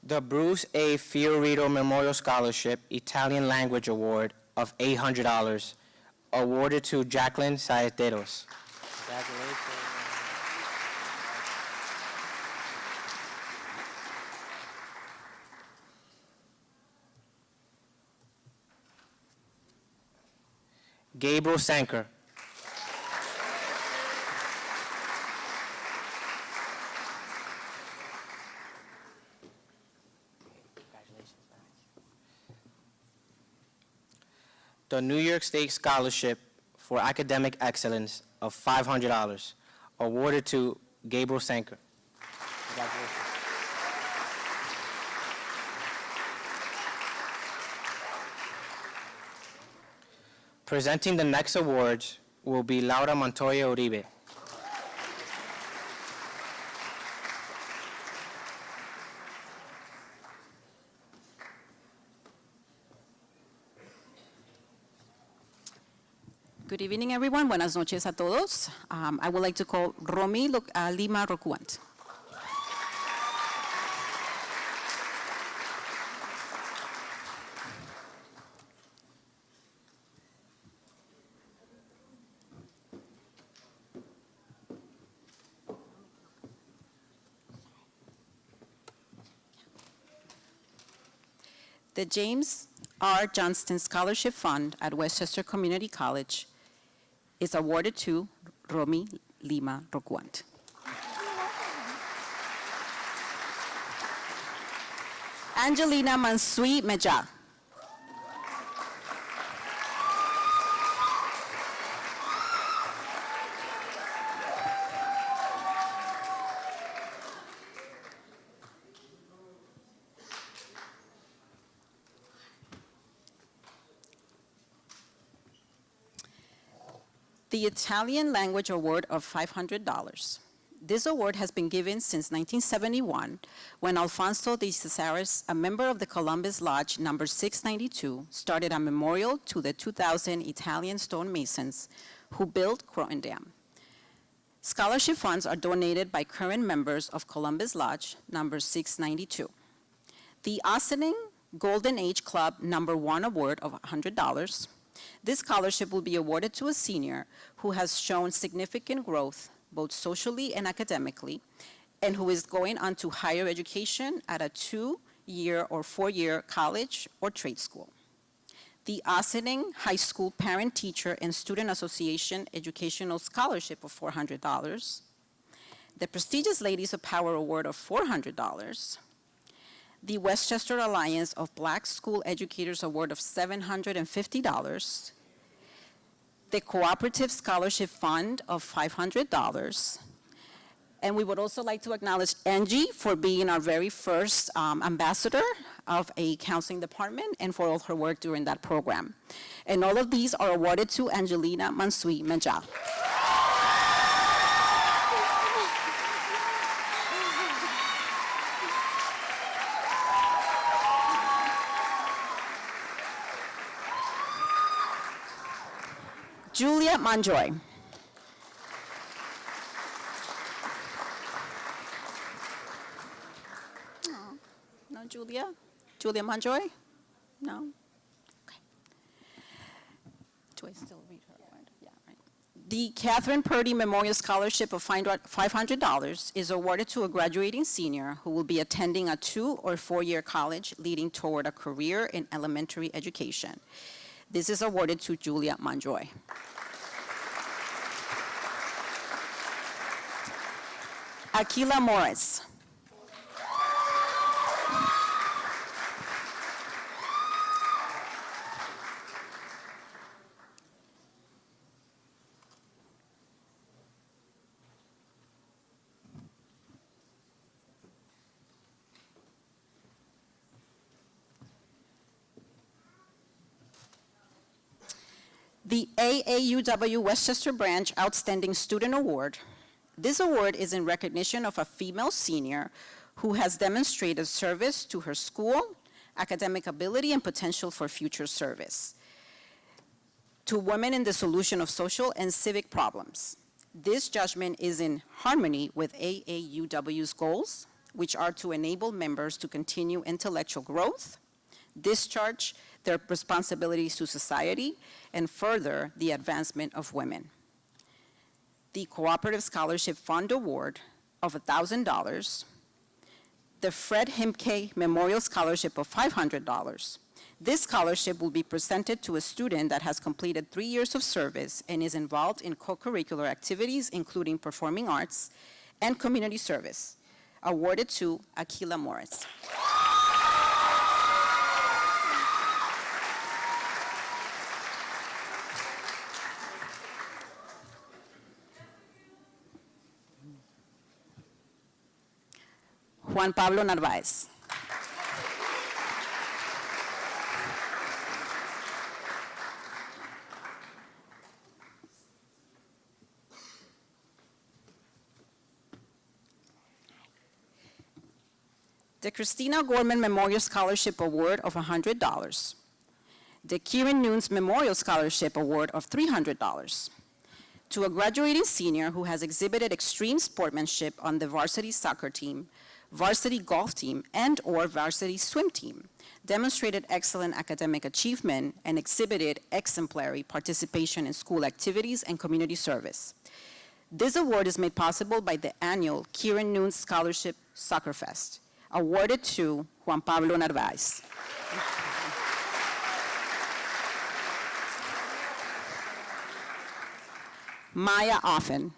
The Bruce A. Fiorito Memorial Scholarship Italian Language Award of $800, awarded to Jacqueline Saeteros. Congratulations. Gabriel Sanker. The New York State Scholarship for Academic Excellence of $500, awarded to Gabriel Sanker. Congratulations. Presenting the next awards will be Laura Montoya Uribe. Good evening, everyone. Buenas noches a todos. I would like to call Romy Lima Rocuant. The James R. Johnston Scholarship Fund at Westchester Community College is awarded to Romy Lima Rocuant. Angelina Mansui Meja. The Italian Language Award of $500. This award has been given since 1971 when Alfonso de Cesaris, a member of the Columbus Lodge number 692, started a memorial to the 2,000 Italian stonemasons who built Croton Dam. Scholarship funds are donated by current members of Columbus Lodge number 692. The Ossining Golden Age Club number 1 award of $100. This scholarship will be awarded to a senior who has shown significant growth, both socially and academically, and who is going on to higher education at a 2-year or 4-year college or trade school. The Ossining High School Parent, Teacher, and Student Association Educational Scholarship of $400. the prestigious Ladies of Power Award of $400, the Westchester Alliance of Black School Educators Award of $750, the Cooperative Scholarship Fund of $500, and we would also like to acknowledge Angie for being our very first ambassador of a counseling department and for all her work during that program. And all of these are awarded to Angelina Mansui Menja. Julia Monjoy. Oh, no, Julia? Julia Monjoy? No? Okay. Do I still read her award? Yeah, right. The Catherine Purdy Memorial Scholarship of $500 is awarded to a graduating senior who will be attending a 2- or 4-year college leading toward a career in elementary education. This is awarded to Julia Monjoy. Akila Morris. The AAUW Westchester Branch Outstanding Student Award. This award is in recognition of a female senior who has demonstrated service to her school, academic ability, and potential for future service to women in the solution of social and civic problems. This judgment is in harmony with AAUW's goals, which are to enable members to continue intellectual growth, discharge their responsibilities to society, and further the advancement of women. The Cooperative Scholarship Fund Award of $1,000, the Fred Himke Memorial Scholarship of $500. This scholarship will be presented to a student that has completed 3 years of service and is involved in co-curricular activities, including performing arts and community service, awarded to Akila Morris. Juan Pablo Narváez. The Christina Gorman Memorial Scholarship Award of $100. The Kieran Nunes Memorial Scholarship Award of $300. To a graduating senior who has exhibited extreme sportsmanship on the varsity soccer team, varsity golf team, and/or varsity swim team, demonstrated excellent academic achievement, and exhibited exemplary participation in school activities and community service. This award is made possible by the annual Kieran Nunes Scholarship Soccer Fest, awarded to Juan Pablo Narváez. Maya Offen.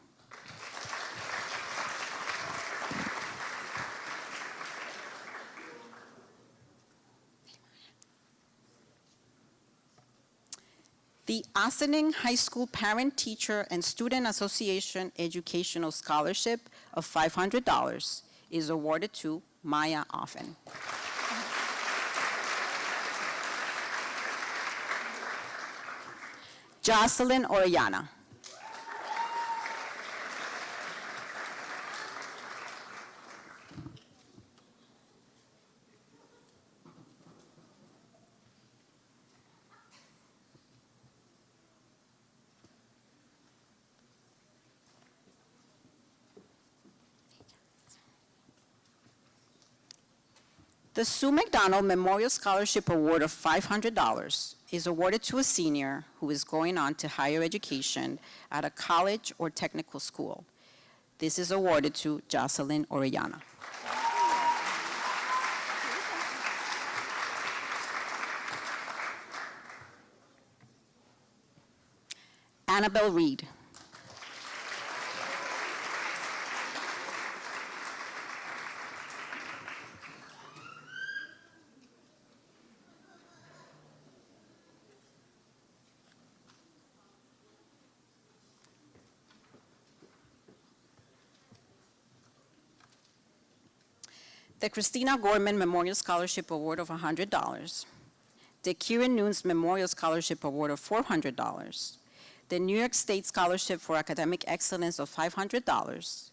The Ossining High School Parent, Teacher, and Student Association Educational Scholarship of $500 is awarded to Maya Offen. Jocelyn Orellana. The Sue McDonald Memorial Scholarship Award of $500 is awarded to a senior who is going on to higher education at a college or technical school. This is awarded to Jocelyn Orellana. Annabelle Reed. The Christina Gorman Memorial Scholarship Award of $100, the Kieran Nunes Memorial Scholarship Award of $400, the New York State Scholarship for Academic Excellence of $500,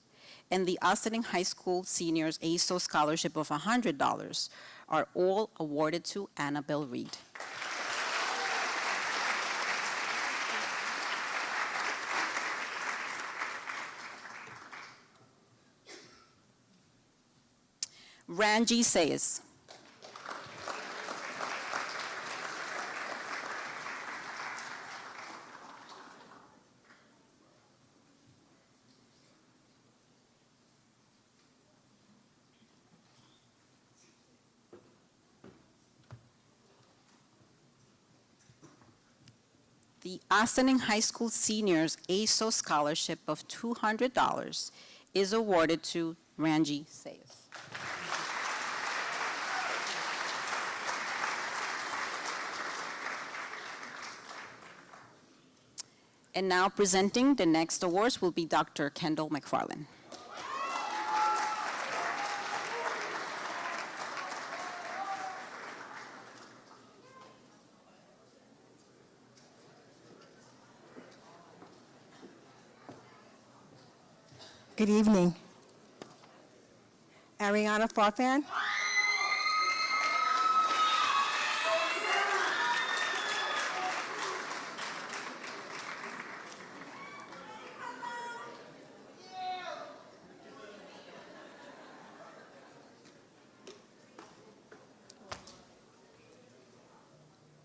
and the Austin High School Seniors ASO Scholarship of $100 are all awarded to Annabelle Reed. Ranji Sayes. The Austin High School Seniors ASO Scholarship of $200 is awarded to Ranji Sayes. And now presenting the next awards will be Dr. Kendall McFarland. Good evening. Ariana Farfan.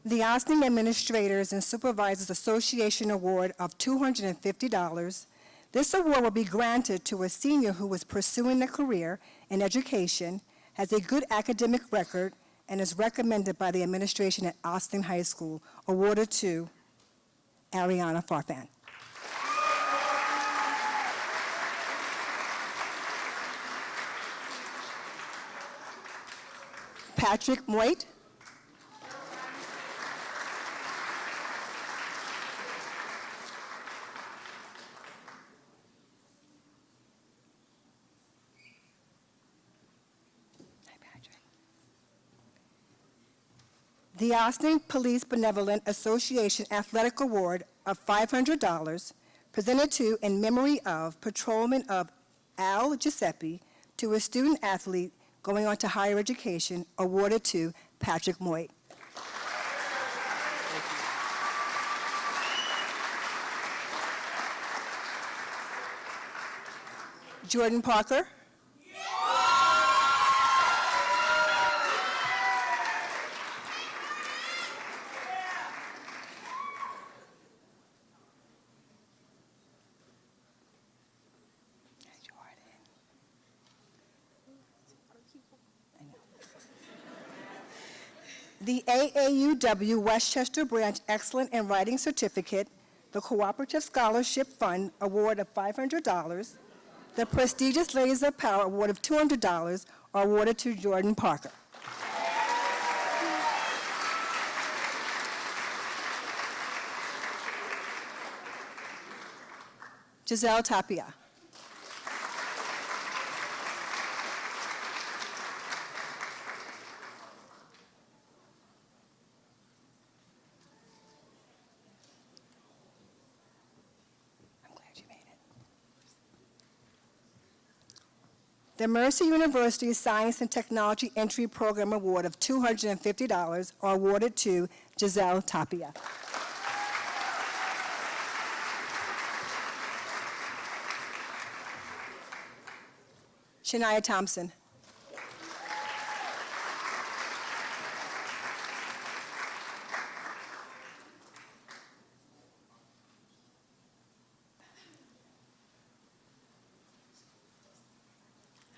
The Austin Administrators and Supervisors Association Award of $250. This award will be granted to a senior who is pursuing a career in education, has a good academic record, and is recommended by the administration at Austin High School, awarded to Ariana Farfan. Patrick Moit. The Austin Police Benevolent Association Athletic Award of $500, presented to in memory of Patrolman of Al Giuseppe, to a student athlete going on to higher education, awarded to Patrick Moit. Jordan Parker. The AAUW Westchester Branch Excellent in Writing Certificate, the Cooperative Scholarship Fund Award of $500, the prestigious Ladies of Power Award of $200 are awarded to Jordan Parker. Giselle Tapia. The Mercer University Science and Technology Entry Program Award of $250 are awarded to Giselle Tapia. Shania Thompson.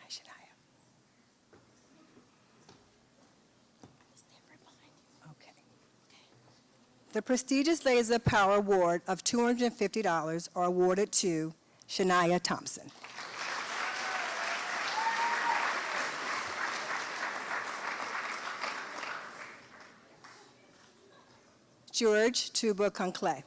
Hi, Shania. Okay. The prestigious Ladies of Power Award of $250 are awarded to Shania Thompson. George Tuba Conclay.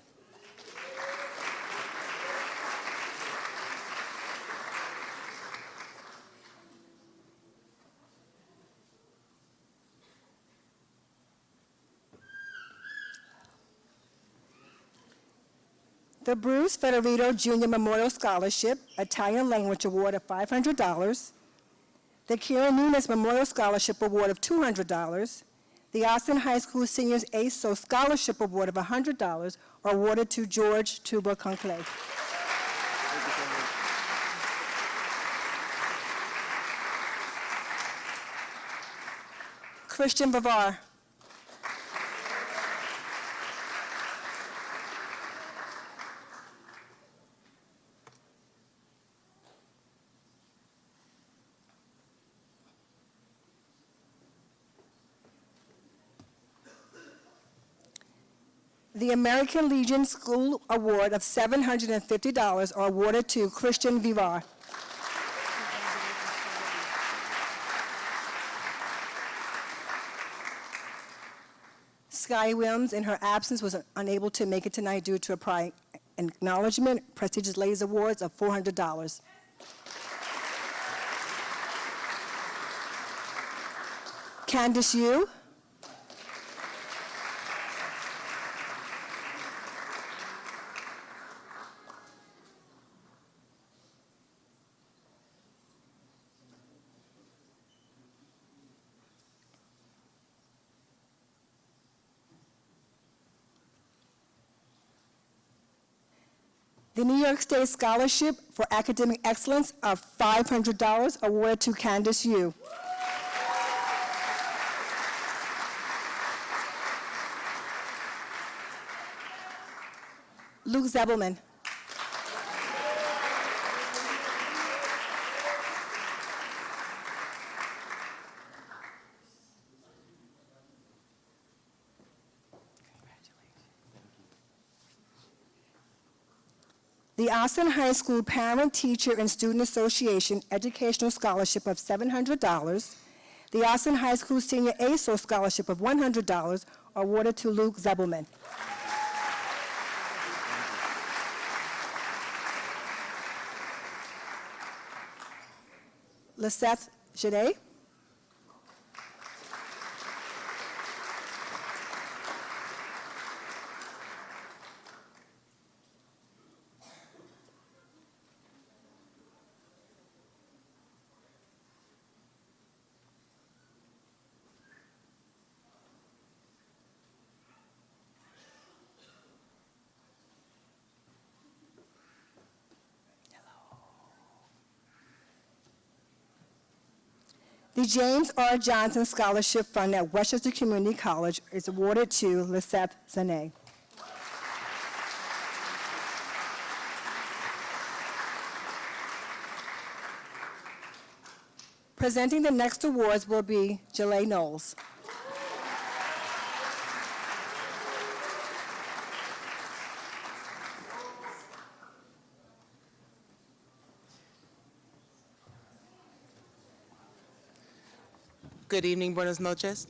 The Bruce Federito Jr. Memorial Scholarship, Italian Language Award of $500. The Karen Nunes Memorial Scholarship Award of $200. The Austin High School Seniors ASO Scholarship Award of $100 are awarded to George Tuba Conclay. Christian Bavar. The American Legion School Award of $750 are awarded to Christian Vivar. Sky Williams, in her absence, was unable to make it tonight due to a prior acknowledgement, prestigious ladies awards of $400. Candice Yu. The New York State Scholarship for Academic Excellence of $500 awarded to Candice Yu. Luke Zebelman. The Austin High School Parent, Teacher, and Student Association Educational Scholarship of $700. The Austin High School Senior ASO Scholarship of $100 are awarded to Luke Zebelman. Lisette Jade. The James R. Johnson Scholarship Fund at Westchester Community College is awarded to Lisette Zane. Presenting the next awards will be Jalea Knowles. Good evening, buenas noches.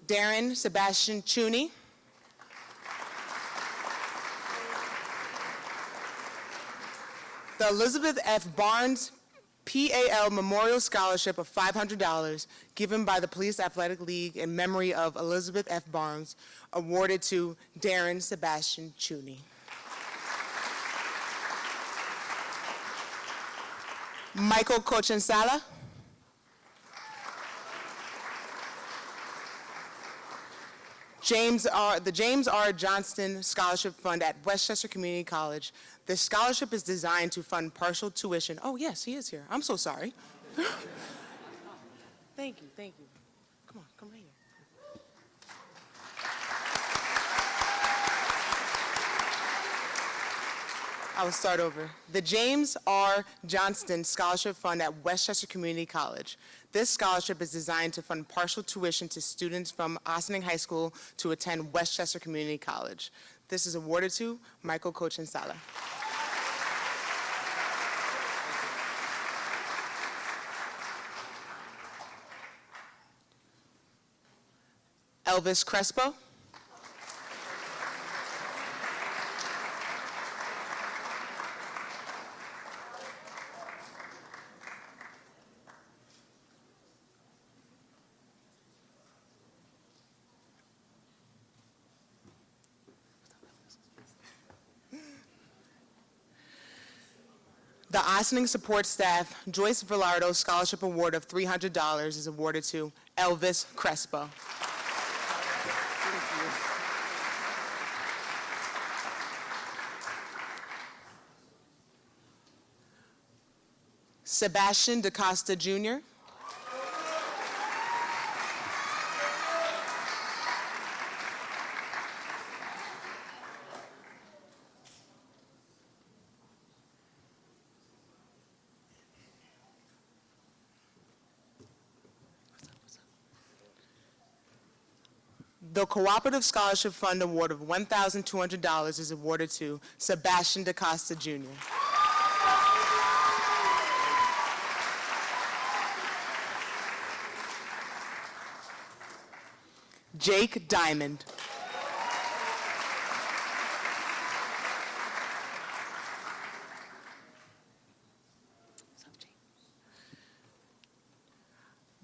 Darren Sebastian Chuney. The Elizabeth F. Barnes PAL Memorial Scholarship of $500 given by the Police Athletic League in memory of Elizabeth F. Barnes, awarded to Darren Sebastian Chuney. Michael Cochinsala. The James R. Johnston Scholarship Fund at Westchester Community College. This scholarship is designed to fund partial tuition. Oh, yes, he is here. I'm so sorry. Thank you, thank you. Come on, come right here. I will start over. The James R. Johnston Scholarship Fund at Westchester Community College. This scholarship is designed to fund partial tuition to students from Ossining High School to attend Westchester Community College. This is awarded to Michael Cochinsala. Elvis Crespo. The Ossining Support Staff Joyce Villardo Scholarship Award of $300 is awarded to Elvis Crespo. Sebastian DaCosta Jr. The Cooperative Scholarship Fund Award of $1,200 is awarded to Sebastian DaCosta Jr. Jake Diamond.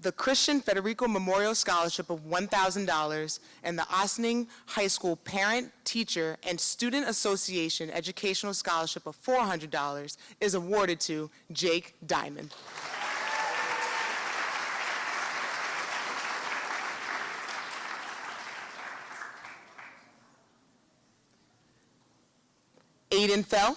The Christian Federico Memorial Scholarship of $1,000 and the Ossining High School Parent, Teacher, and Student Association Educational Scholarship of $400 is awarded to Jake Diamond. Aiden Fell.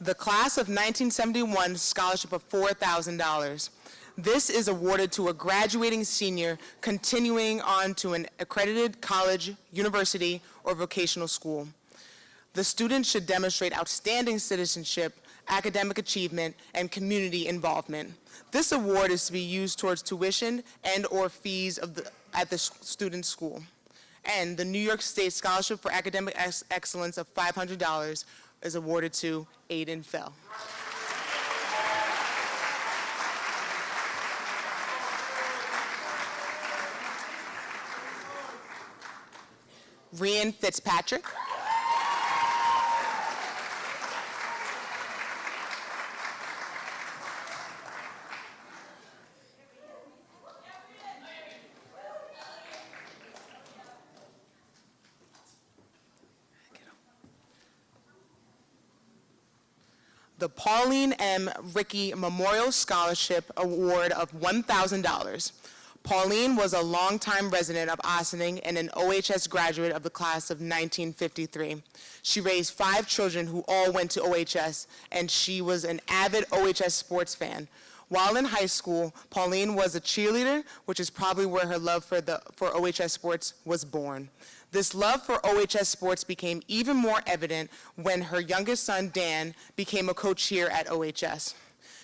The Class of 1971 Scholarship of $4,000. This is awarded to a graduating senior continuing on to an accredited college, university, or vocational school. The student should demonstrate outstanding citizenship, academic achievement, and community involvement. This award is to be used towards tuition and/or fees at the student's school. And the New York State Scholarship for Academic Excellence of $500 is awarded to Aiden Fell. Rian Fitzpatrick. The Pauline M. Rickey Memorial Scholarship Award of $1,000. Pauline was a longtime resident of Ossining and an OHS graduate of the class of 1953. She raised 5 children who all went to OHS, and she was an avid OHS sports fan. While in high school, Pauline was a cheerleader, which is probably where her love for OHS sports was born. This love for OHS sports became even more evident when her youngest son, Dan, became a co-cheer at OHS.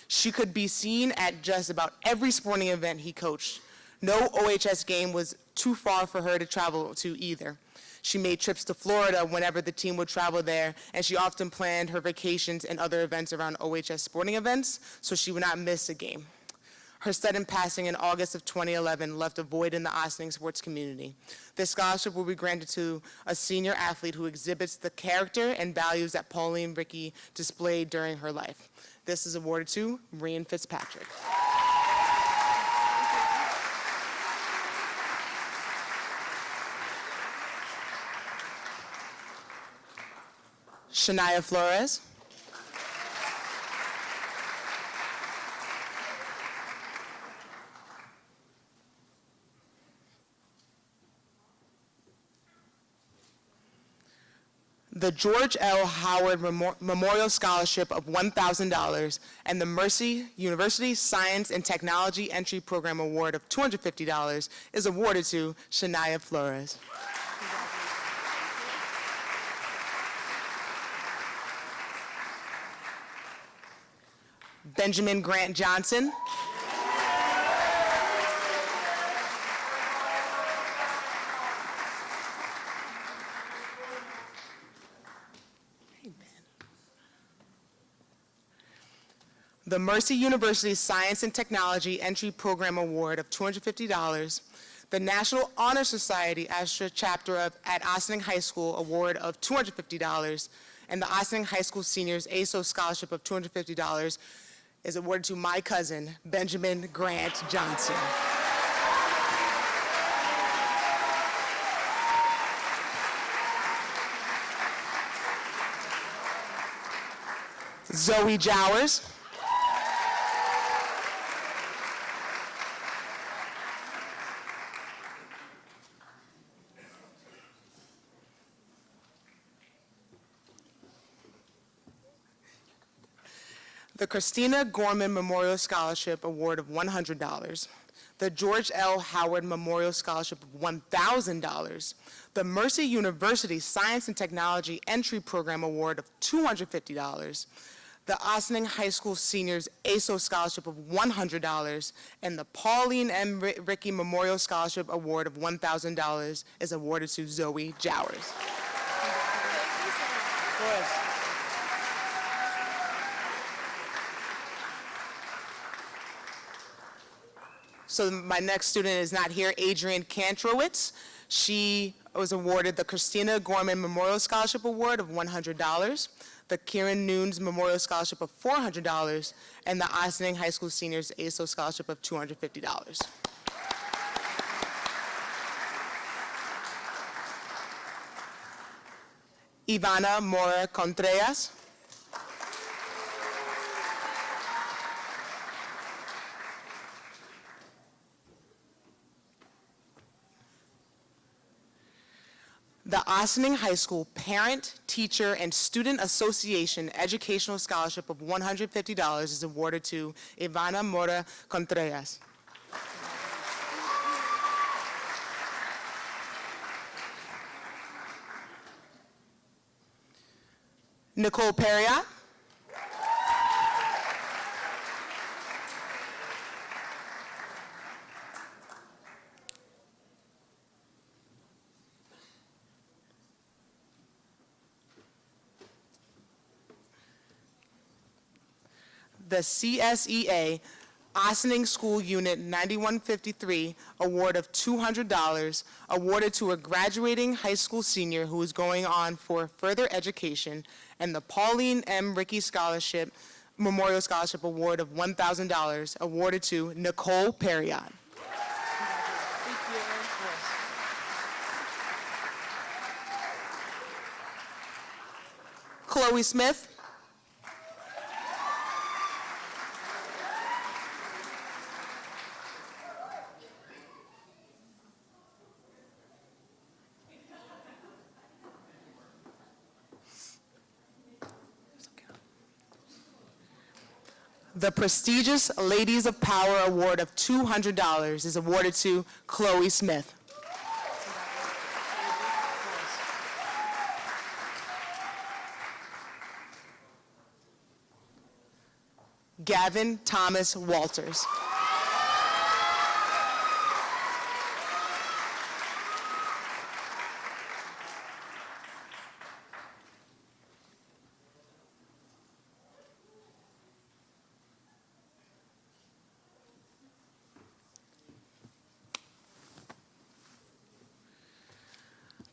She could be seen at just about every sporting event he coached. No OHS game was too far for her to travel to either. She made trips to Florida whenever the team would travel there, and she often planned her vacations and other events around OHS sporting events, so she would not miss a game. Her sudden passing in August of 2011 left a void in the Ossining sports community. This scholarship will be granted to a senior athlete who exhibits the character and values that Pauline Rickey displayed during her life. This is awarded to Rian Fitzpatrick. Shania Flores. The George L. Howard Memorial Scholarship of $1,000 and the Mercy University Science and Technology Entry Program Award of $250 is awarded to Shania Flores. Benjamin Grant Johnson. The Mercy University Science and Technology Entry Program Award of $250, the National Honor Society Astra Chapter at Ossining High School Award of $250, and the Ossining High School Seniors ASO Scholarship of $250 is awarded to my cousin, Benjamin Grant Johnson. Zoe Jowers. The Christina Gorman Memorial Scholarship Award of $100. The George L. Howard Memorial Scholarship of $1,000. The Mercy University Science and Technology Entry Program Award of $250. The Ossining High School Seniors ASO Scholarship of $100, and the Pauline M. Rickey Memorial Scholarship Award of $1,000 is awarded to Zoe Jowers. So my next student is not here, Adrienne Kantrowitz. She was awarded the Christina Gorman Memorial Scholarship Award of $100, the Kieran Nunes Memorial Scholarship of $400, and the Ossining High School Seniors ASO Scholarship of $250. Ivana Mora Contreras. The Ossining High School Parent, Teacher, and Student Association Educational Scholarship of $150 is awarded to Ivana Mora Contreras. Nicole Perriott. The CSEA Ossining School Unit 9153 Award of $200, awarded to a graduating high school senior who is going on for further education, and the Pauline M. Rickey Scholarship Memorial Scholarship Award of $1,000, awarded to Nicole Perriott. Chloe Smith. The prestigious Ladies of Power Award of $200 is awarded to Chloe Smith. Gavin Thomas Walters.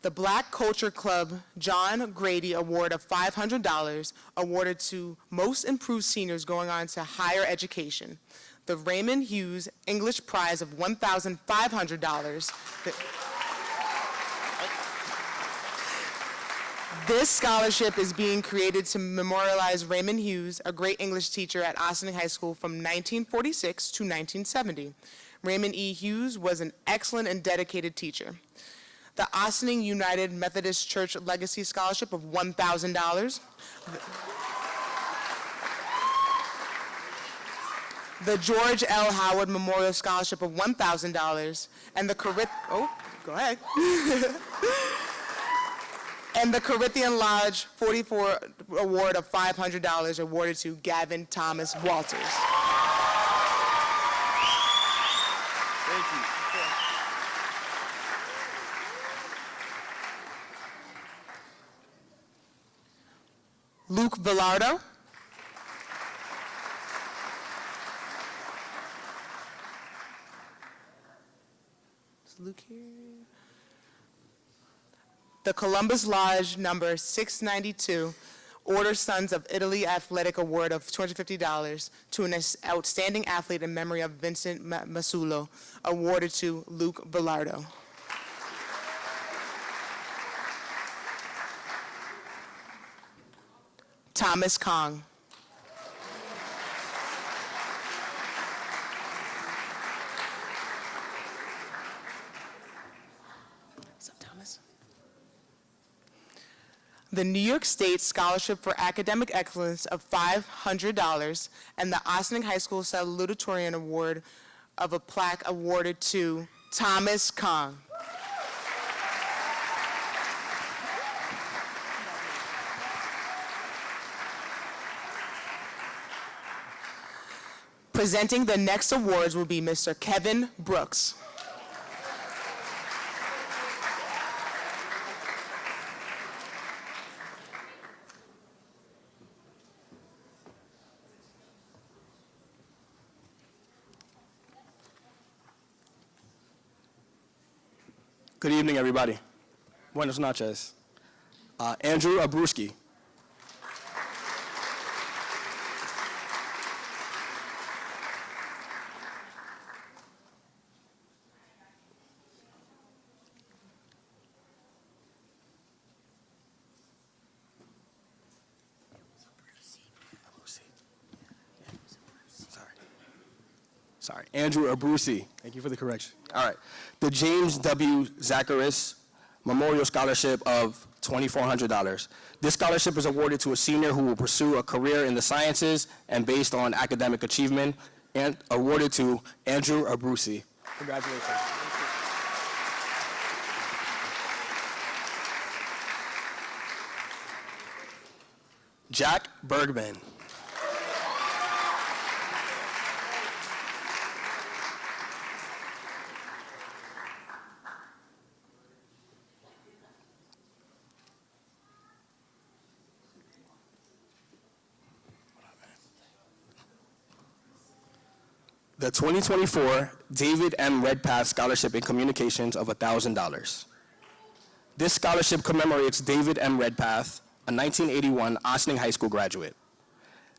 The Black Culture Club John Grady Award of $500, awarded to most improved seniors going on to higher education. The Raymond Hughes English Prize of $1,500. This scholarship is being created to memorialize Raymond Hughes, a great English teacher at Ossining High School from 1946 to 1970. Raymond E. Hughes was an excellent and dedicated teacher. The Ossining United Methodist Church Legacy Scholarship of $1,000. The George L. Howard Memorial Scholarship of $1,000, and the and the Corinthian Lodge 44 Award of $500 awarded to Gavin Thomas Walters. Thank you. Luke Villardo. Is Luke here? The Columbus Lodge number 692 Order Sons of Italy Athletic Award of $250 to an outstanding athlete in memory of Vincent Masulo, awarded to Luke Bellardo. Thomas Kong. What's up, Thomas? The New York State Scholarship for Academic Excellence of $500 and the Ossining High School Salutatorian Award of a plaque awarded to Thomas Kong. Presenting the next awards will be Mr. Kevin Brooks. Good evening, everybody. Buenos noches. Andrew Abruski. Sorry, Andrew Abrusi. Thank you for the correction. All right. The James W. Zacharis Memorial Scholarship of $2,400. This scholarship is awarded to a senior who will pursue a career in the sciences and based on academic achievement, and awarded to Andrew Abrusi. Congratulations. Jack Bergman. The 2024 David M. Redpath Scholarship in Communications of $1,000. This scholarship commemorates David M. Redpath, a 1981 Ossining High School graduate.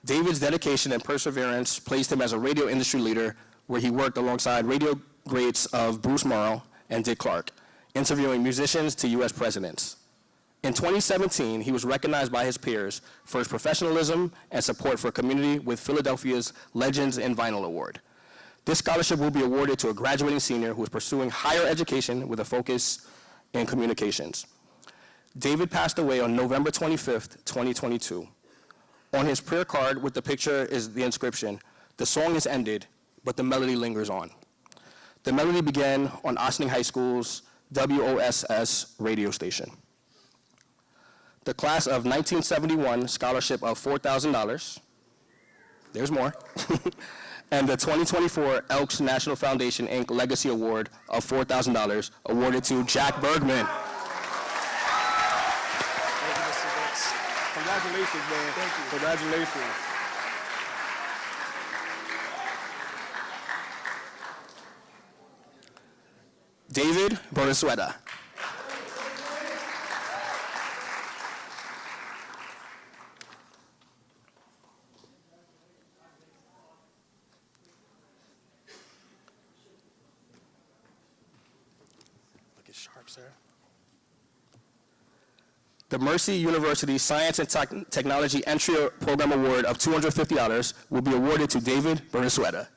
David's dedication and perseverance placed him as a radio industry leader, where he worked alongside radio greats of Bruce Morrow and Dick Clark, interviewing musicians to U.S. presidents. In 2017, he was recognized by his peers for his professionalism and support for community with Philadelphia's Legends in Vinyl Award. This scholarship will be awarded to a graduating senior who is pursuing higher education with a focus in communications. David passed away on November 25th, 2022. On his prayer card with the picture is the inscription, "The song is ended, but the melody lingers on." The melody began on Ossining High School's WOSS radio station. The class of 1971 scholarship of $4,000. There's more. And the 2024 Elks National Foundation, Inc. Legacy Award of $4,000 awarded to Jack Bergman. Thank you, Mr. Brooks. Congratulations, man. Thank you. Congratulations. David Borisueta. Sharp, sir. The Mercy University Science and Technology Entry Program Award of $250 will be awarded to David Borisueta.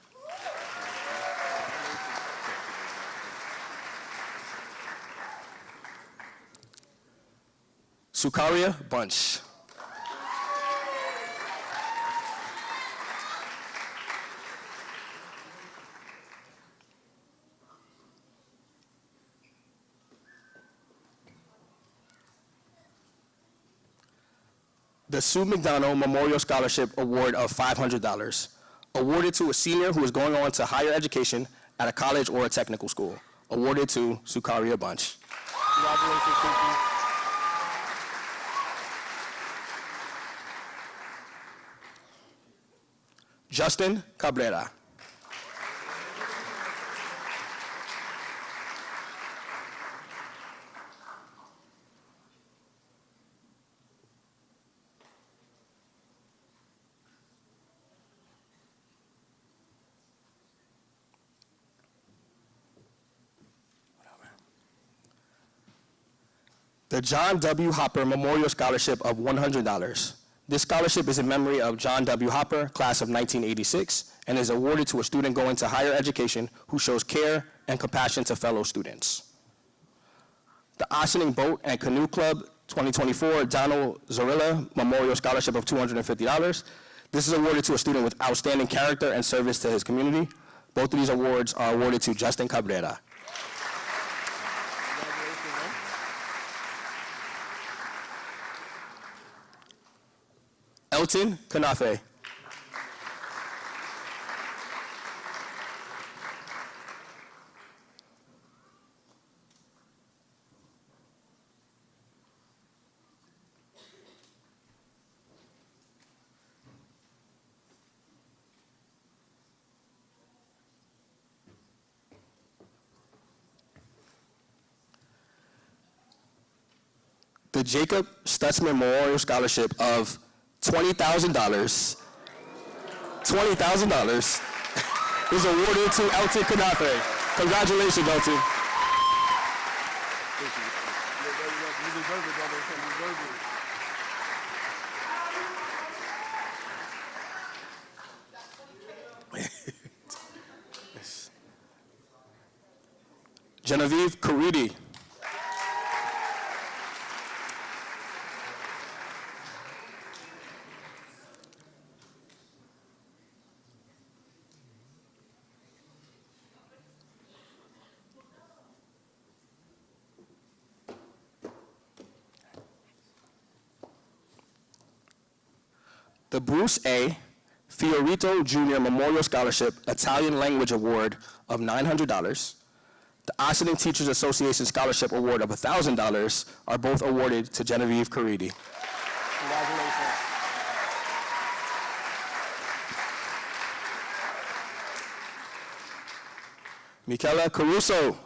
Sukaria Bunch. The Sue McDonald Memorial Scholarship Award of $500, awarded to a senior who is going on to higher education at a college or a technical school, awarded to Sukaria Bunch. Congratulations, Suki. Justin Cabrera. the John W. Hopper Memorial Scholarship of $100. This scholarship is in memory of John W. Hopper, class of 1986, and is awarded to a student going to higher education who shows care and compassion to fellow students. The Ossining Boat and Canoe Club 2024 Donald Zorilla Memorial Scholarship of $250. This is awarded to a student with outstanding character and service to his community. Both of these awards are awarded to Justin Cabrera. Elton Kanafe. The Jacob Stutzman Memorial Scholarship of $20,000 is awarded to Elton Kanafe. Congratulations, Elton. You deserve it, brother. You deserve it. Genevieve Caridi. The Bruce A. Fiorito Jr. Memorial Scholarship Italian Language Award of $900. The Ossining Teachers Association Scholarship Award of $1,000 are both awarded to Genevieve Caridi. Congratulations. Michela Caruso.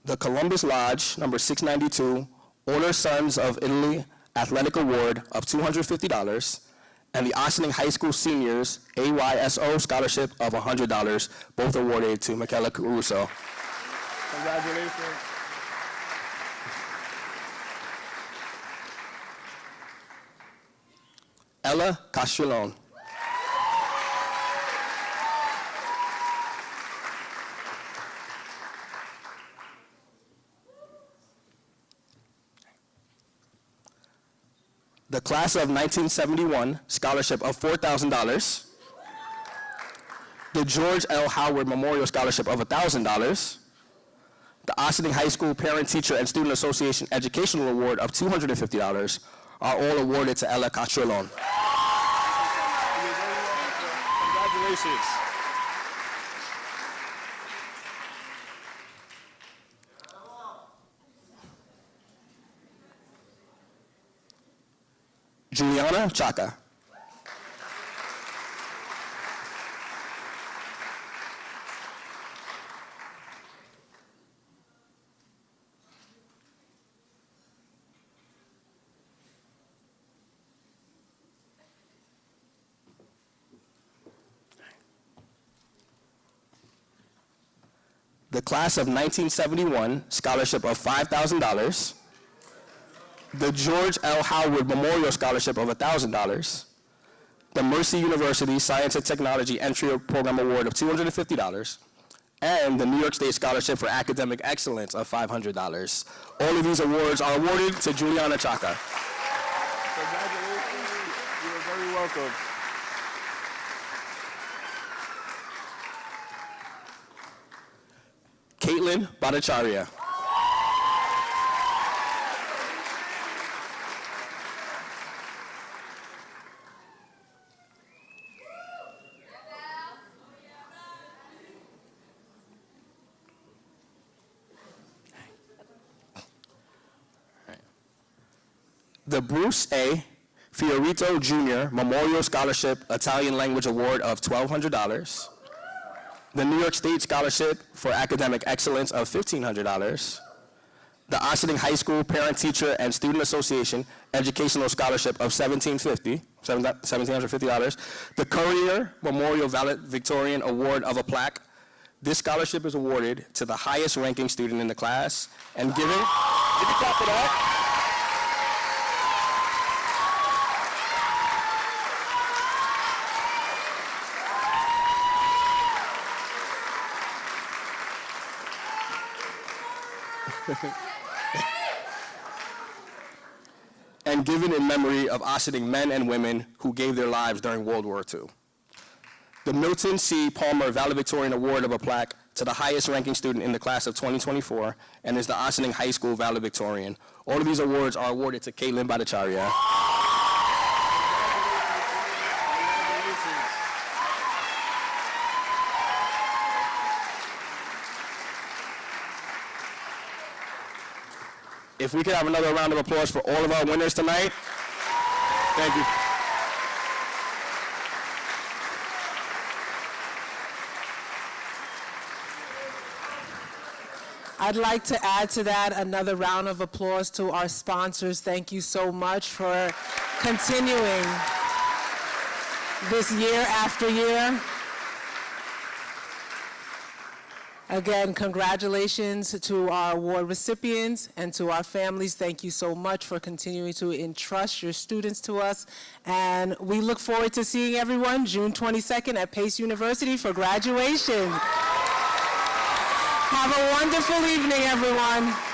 The Columbus Lodge, number 692, Order Sons of Italy Athletic Award of $250, and the Ossining High School Seniors AYSO Scholarship of $100, both awarded to Michela Caruso. Congratulations. Ella Castrillon. The Class of 1971 Scholarship of $4,000. The George L. Howard Memorial Scholarship of $1,000. The Ossining High School Parent, Teacher, and Student Association Educational Award of $250 are all awarded to Ella Castrillon. Congratulations. Juliana Chaka. The Class of 1971 Scholarship of $5,000. The George L. Howard Memorial Scholarship of $1,000, the Mercy University Science and Technology Entry Program Award of $250, and the New York State Scholarship for Academic Excellence of $500. All of these awards are awarded to Juliana Chaka. Congratulations. You are very welcome. Caitlin Bhattacharya. The Bruce A. Fiorito Jr. Memorial Scholarship Italian Language Award of $1,200. The New York State Scholarship for Academic Excellence of $1,500. The the Ossining High School Parent, Teacher, and Student Association Educational Scholarship of $1,750, the Courier Memorial Valedictorian Award of a plaque. This scholarship is awarded to the highest ranking student in the class and given, give me clap for that. And given in memory of Ossining men and women who gave their lives during World War II. The Milton C. Palmer Valedictorian Award of a plaque to the highest ranking student in the class of 2024 and is the Ossining High School Valedictorian. All of these awards are awarded to Caitlin Bhattacharya. If we could have another round of applause for all of our winners tonight. Thank you. I'd like to add to that another round of applause to our sponsors. Thank you so much for continuing this year after year. Again, congratulations to our award recipients and to our families. Thank you so much for continuing to entrust your students to us. And we look forward to seeing everyone June 22nd at Pace University for graduation. Have a wonderful evening, everyone.